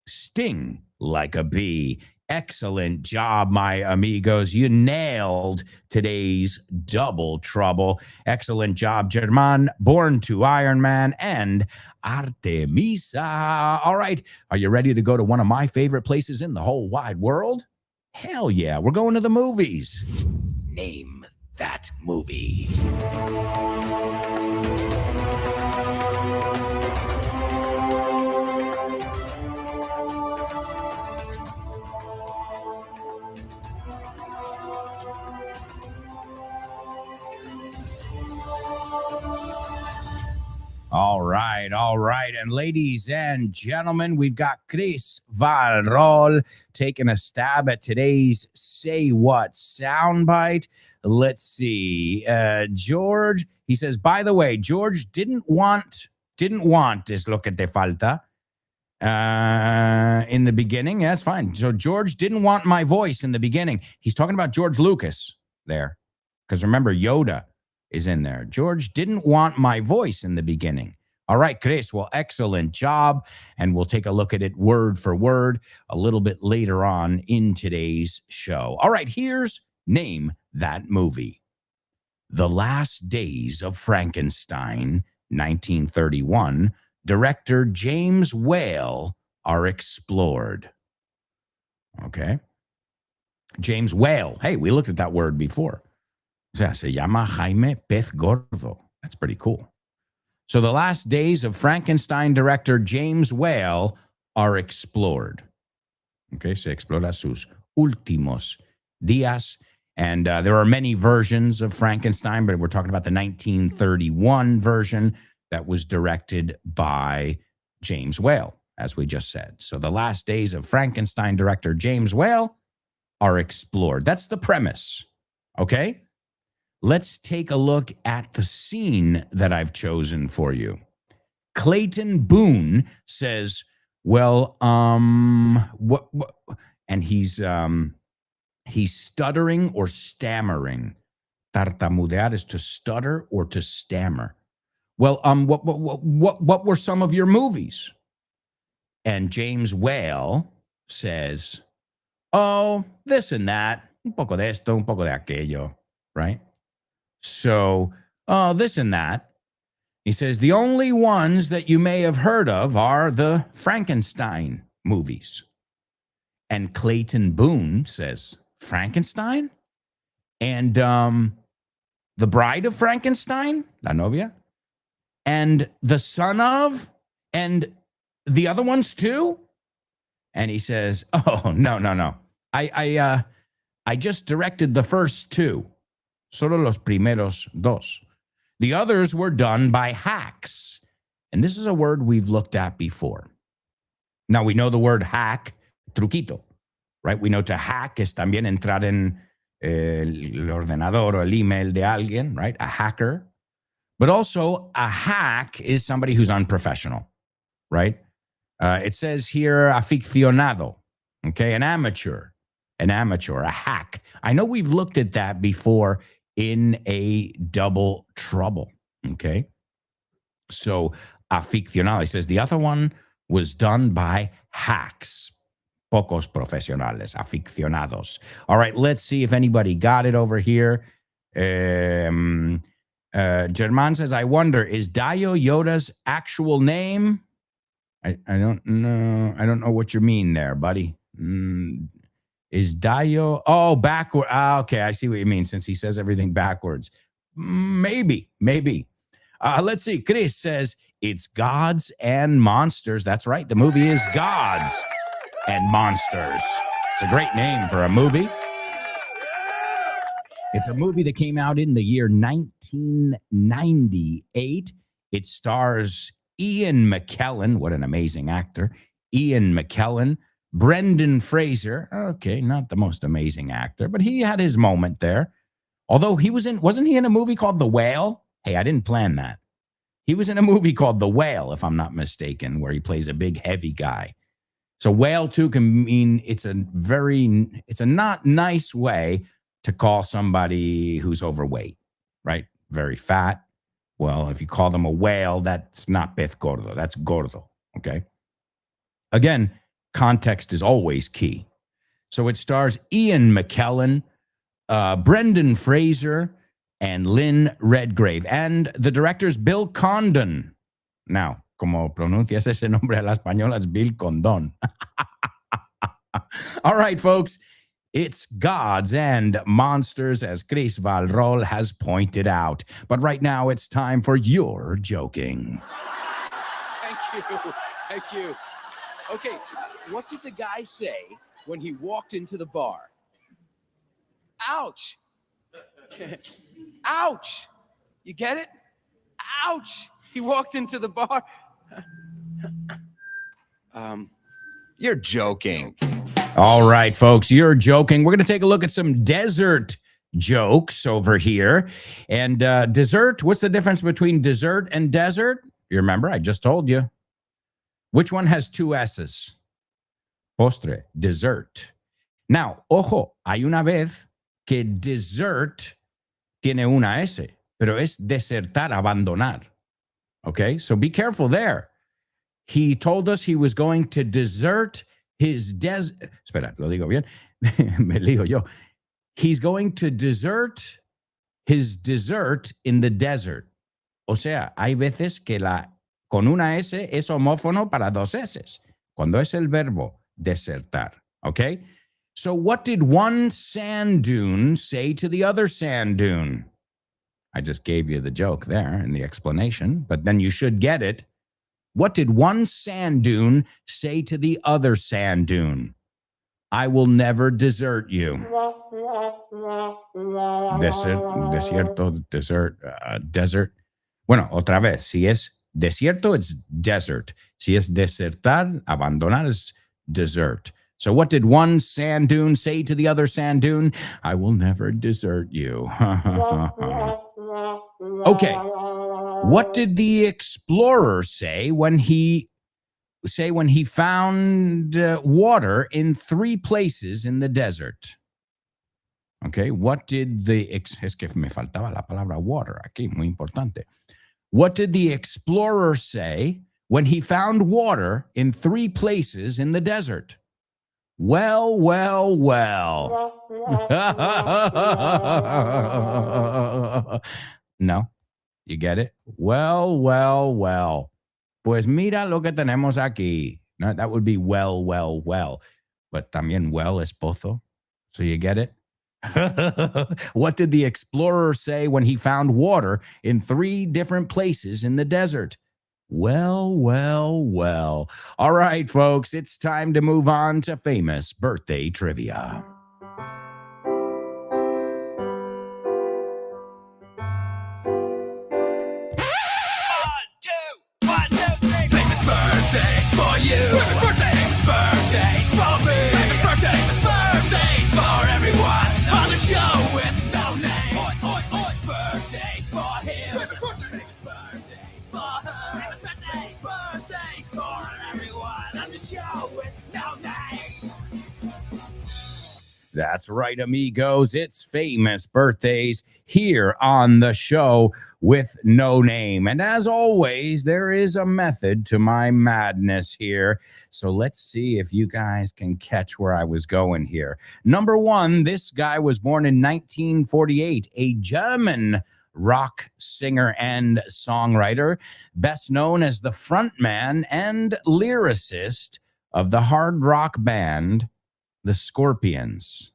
sting like a bee. Excellent job, my amigos. You nailed today's double trouble. Excellent job, German, Born to Iron Man, and Artemisa. All right. Are you ready to go to one of my favorite places in the whole wide world? Hell yeah. We're going to the movies. Name that movie. All right. And ladies and gentlemen, we've got Chris Valrol taking a stab at today's Say What soundbite. Let's see. George, he says, by the way, George didn't want is lo que te falta in the beginning. Yeah, that's fine. So George didn't want my voice in the beginning. He's talking about George Lucas there. Because remember, Yoda is in there. George didn't want my voice in the beginning. All right, Chris, well, excellent job. And we'll take a look at it word for word a little bit later on in today's show. All right, here's Name That Movie. The Last Days of Frankenstein, 1931, director James Whale are explored. Okay. James Whale. Hey, we looked at that word before. O sea, se llama Jaime Pez Gordo. That's pretty cool. So the last days of Frankenstein director James Whale are explored. Okay, se explora sus últimos días. And there are many versions of Frankenstein, but we're talking about the 1931 version that was directed by James Whale, as we just said. So the last days of Frankenstein director James Whale are explored. That's the premise. Okay? Let's take a look at the scene that I've chosen for you. Clayton Boone says, well, what and he's stuttering or stammering. Tartamudear is to stutter or to stammer. Well, what were some of your movies? And James Whale says, oh, this and that, un poco de esto, un poco de aquello, right? So, this and that. He says, the only ones that you may have heard of are the Frankenstein movies. And Clayton Boone says, Frankenstein? And The Bride of Frankenstein, La Novia? And The Son of? And the other ones too? And he says, oh, no. I just directed the first two. Solo los primeros dos. The others were done by hacks. And this is a word we've looked at before. Now, we know the word hack, truquito, right? We know to hack is también entrar en el ordenador or el email de alguien, right? A hacker. But also, a hack is somebody who's unprofessional, right? It says here, aficionado, okay? An amateur, a hack. I know we've looked at that before in a double trouble, okay? So, aficionado, he says the other one was done by hacks. Pocos profesionales, aficionados. All right, let's see if anybody got it over here. German says, I wonder, is Dayo Yoda's actual name? I don't know. I don't know what you mean there, buddy. Is Dayo? Oh, backward. Okay, I see what you mean, since he says everything backwards. Maybe. Let's see. Chris says, it's Gods and Monsters. That's right. The movie is Gods and Monsters. It's a great name for a movie. It's a movie that came out in the year 1998. It stars Ian McKellen. What an amazing actor. Ian McKellen. Brendan Fraser. Okay, not the most amazing actor, but he had his moment there. Although wasn't he in a movie called The Whale? Hey, I didn't plan that. He was in a movie called The Whale, if I'm not mistaken, where he plays a big, heavy guy. So whale, too, can mean it's a not nice way to call somebody who's overweight, right? Very fat. Well, if you call them a whale, that's not pez gordo. That's gordo, okay? Again, context is always key. So it stars Ian McKellen, Brendan Fraser, and Lynn Redgrave. And the director's Bill Condon. Now, como pronuncias ese nombre a la española, es Bill Condon. All right, folks. It's Gods and Monsters, as Chris Valrol has pointed out. But right now, it's time for your joking. Thank you. Okay, what did the guy say when he walked into the bar? Ouch. Ouch. You get it? Ouch. He walked into the bar. You're joking. All right, folks, you're joking. We're going to take a look at some desert jokes over here. And dessert, what's the difference between dessert and desert? You remember, I just told you. Which one has two S's? Postre, dessert. Now, ojo, hay una vez que dessert tiene una S, pero es desertar, abandonar. Okay, so be careful there. He told us he was going to desert his Espera, lo digo bien. Me lío yo. He's going to desert his dessert in the desert. O sea, hay veces que con una S es homófono para dos S's. Cuando es el verbo desertar. Okay? So what did one sand dune say to the other sand dune? I just gave you the joke there and the explanation, but then you should get it. What did one sand dune say to the other sand dune? I will never desert you. Desert. Bueno, otra vez, si es desierto, it's desert. Si es desertar, abandonar, es desert. So what did one sand dune say to the other sand dune? I will never desert you. Okay. What did the explorer say when he found water in three places in the desert? Okay, what did es que me faltaba la palabra water aquí, muy importante. What did the explorer say when he found water in three places in the desert? Well. No, you get it? Well. Pues mira lo que tenemos aquí. No, that would be well. But también well es pozo. So you get it? What did the explorer say when he found water in three different places in the desert? Well. All right, folks, it's time to move on to famous birthday trivia. That's right, amigos. It's famous birthdays here on the show with No Name. And as always, there is a method to my madness here. So let's see if you guys can catch where I was going here. Number one, this guy was born in 1948, a German rock singer and songwriter, best known as the frontman and lyricist of the hard rock band the Scorpions.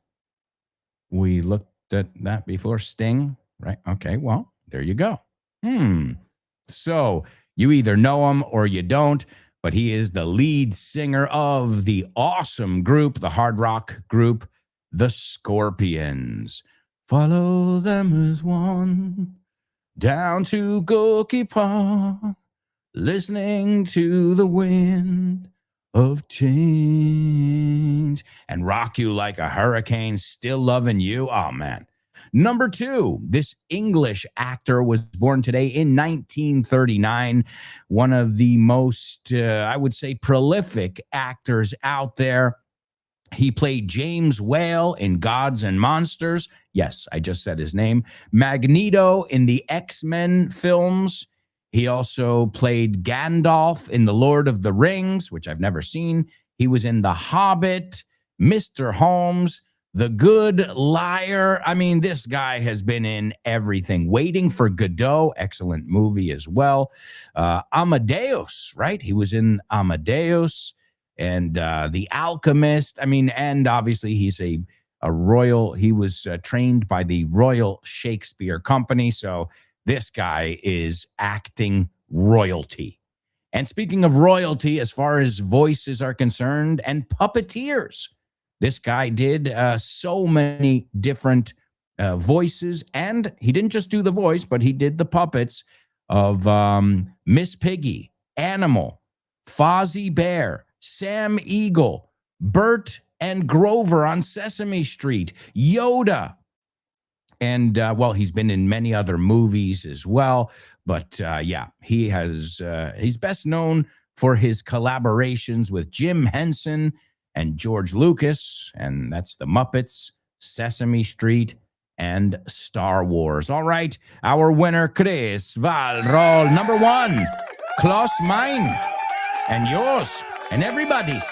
We looked at that before. Sting, right? Okay, well, there you go. So you either know him or you don't, but he is the lead singer of the awesome group, the hard rock group, the Scorpions. Follow them as one down to Gorky Park, listening to the wind of change and rock you like a hurricane, still loving you. Oh, man. Number two, this English actor was born today in 1939. One of the most, I would say, prolific actors out there. He played James Whale in Gods and Monsters. Yes, I just said his name. Magneto in the X-Men films. He also played Gandalf in The Lord of the Rings, which I've never seen. He was in The Hobbit, Mr. Holmes, The Good Liar. I mean, this guy has been in everything. Waiting for Godot, excellent movie as well. Amadeus, right? He was in Amadeus and The Alchemist. I mean, and obviously he's a royal. He was trained by the Royal Shakespeare Company, so this guy is acting royalty. And speaking of royalty, as far as voices are concerned and puppeteers, this guy did so many different voices. And he didn't just do the voice, but he did the puppets of Miss Piggy, Animal, Fozzie Bear, Sam Eagle, Bert and Grover on Sesame Street, Yoda. And, well, he's been in many other movies as well. But, yeah, he has, he's best known for his collaborations with Jim Henson and George Lucas. And that's the Muppets, Sesame Street, and Star Wars. All right, our winner, Chris Valrol. Number one, Klaus, mine, and yours, and everybody's.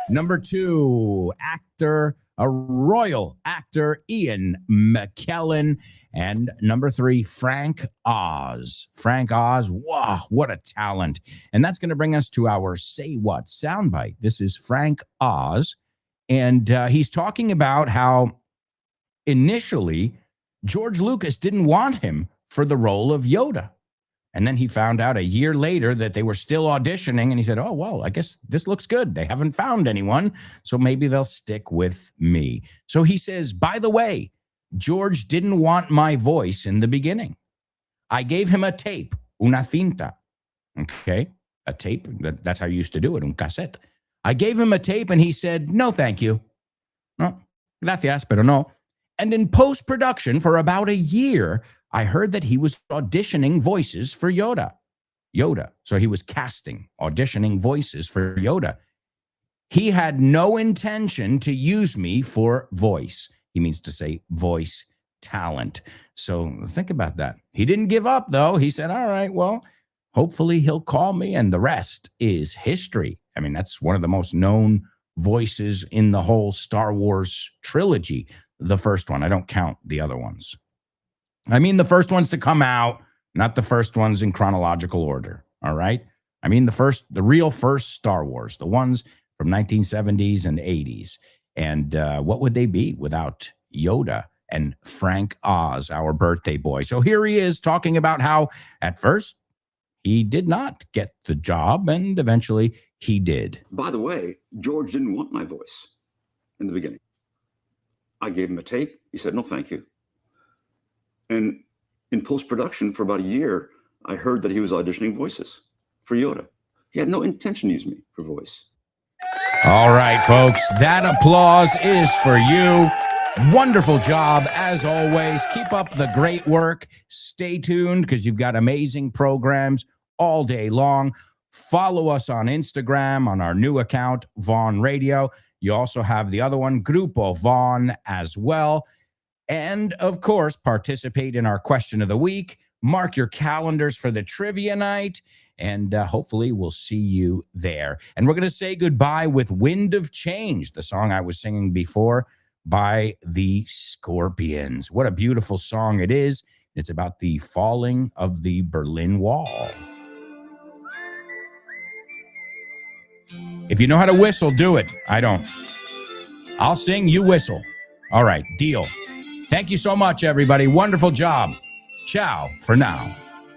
Number two, actor, a royal actor, Ian McKellen. And number three, Frank Oz. Frank Oz, wow, what a talent. And that's going to bring us to our Say What soundbite. This is Frank Oz. And he's talking about how initially George Lucas didn't want him for the role of Yoda. And then he found out a year later that they were still auditioning, and he said, oh, well, I guess this looks good. They haven't found anyone, so maybe they'll stick with me. So he says, by the way, George didn't want my voice in the beginning. I gave him a tape, una cinta, okay? A tape, that's how you used to do it, un cassette. I gave him a tape, and he said, no, thank you. No, gracias, pero no. And in post-production for about a year, I heard that he was auditioning voices for Yoda. So he was auditioning voices for Yoda. He had no intention to use me for voice. He means to say voice talent. So think about that. He didn't give up, though. He said, all right, well, hopefully he'll call me, and the rest is history. I mean, that's one of the most known voices in the whole Star Wars trilogy. The first one. I don't count the other ones. I mean the first ones to come out, not the first ones in chronological order, all right? I mean the real first Star Wars, the ones from 1970s and 80s. And what would they be without Yoda and Frank Oz, our birthday boy? So here he is talking about how at first he did not get the job, and eventually he did. By the way, George didn't want my voice in the beginning. I gave him a tape. He said, no, thank you. And in post-production for about a year, I heard that he was auditioning voices for Yoda. He had no intention to use me for voice. All right, folks, that applause is for you. Wonderful job, as always. Keep up the great work. Stay tuned because you've got amazing programs all day long. Follow us on Instagram on our new account, Vaughn Radio. You also have the other one, Grupo Von, as well. And of course, participate in our question of the week. Mark your calendars for the trivia night, and hopefully we'll see you there. And we're going to say goodbye with Wind of Change, the song I was singing before by the Scorpions. What a beautiful song it is. It's about the falling of the Berlin Wall. If you know how to whistle, do it. I don't. I'll sing, you whistle. All right, deal. Thank you so much, everybody. Wonderful job. Ciao for now.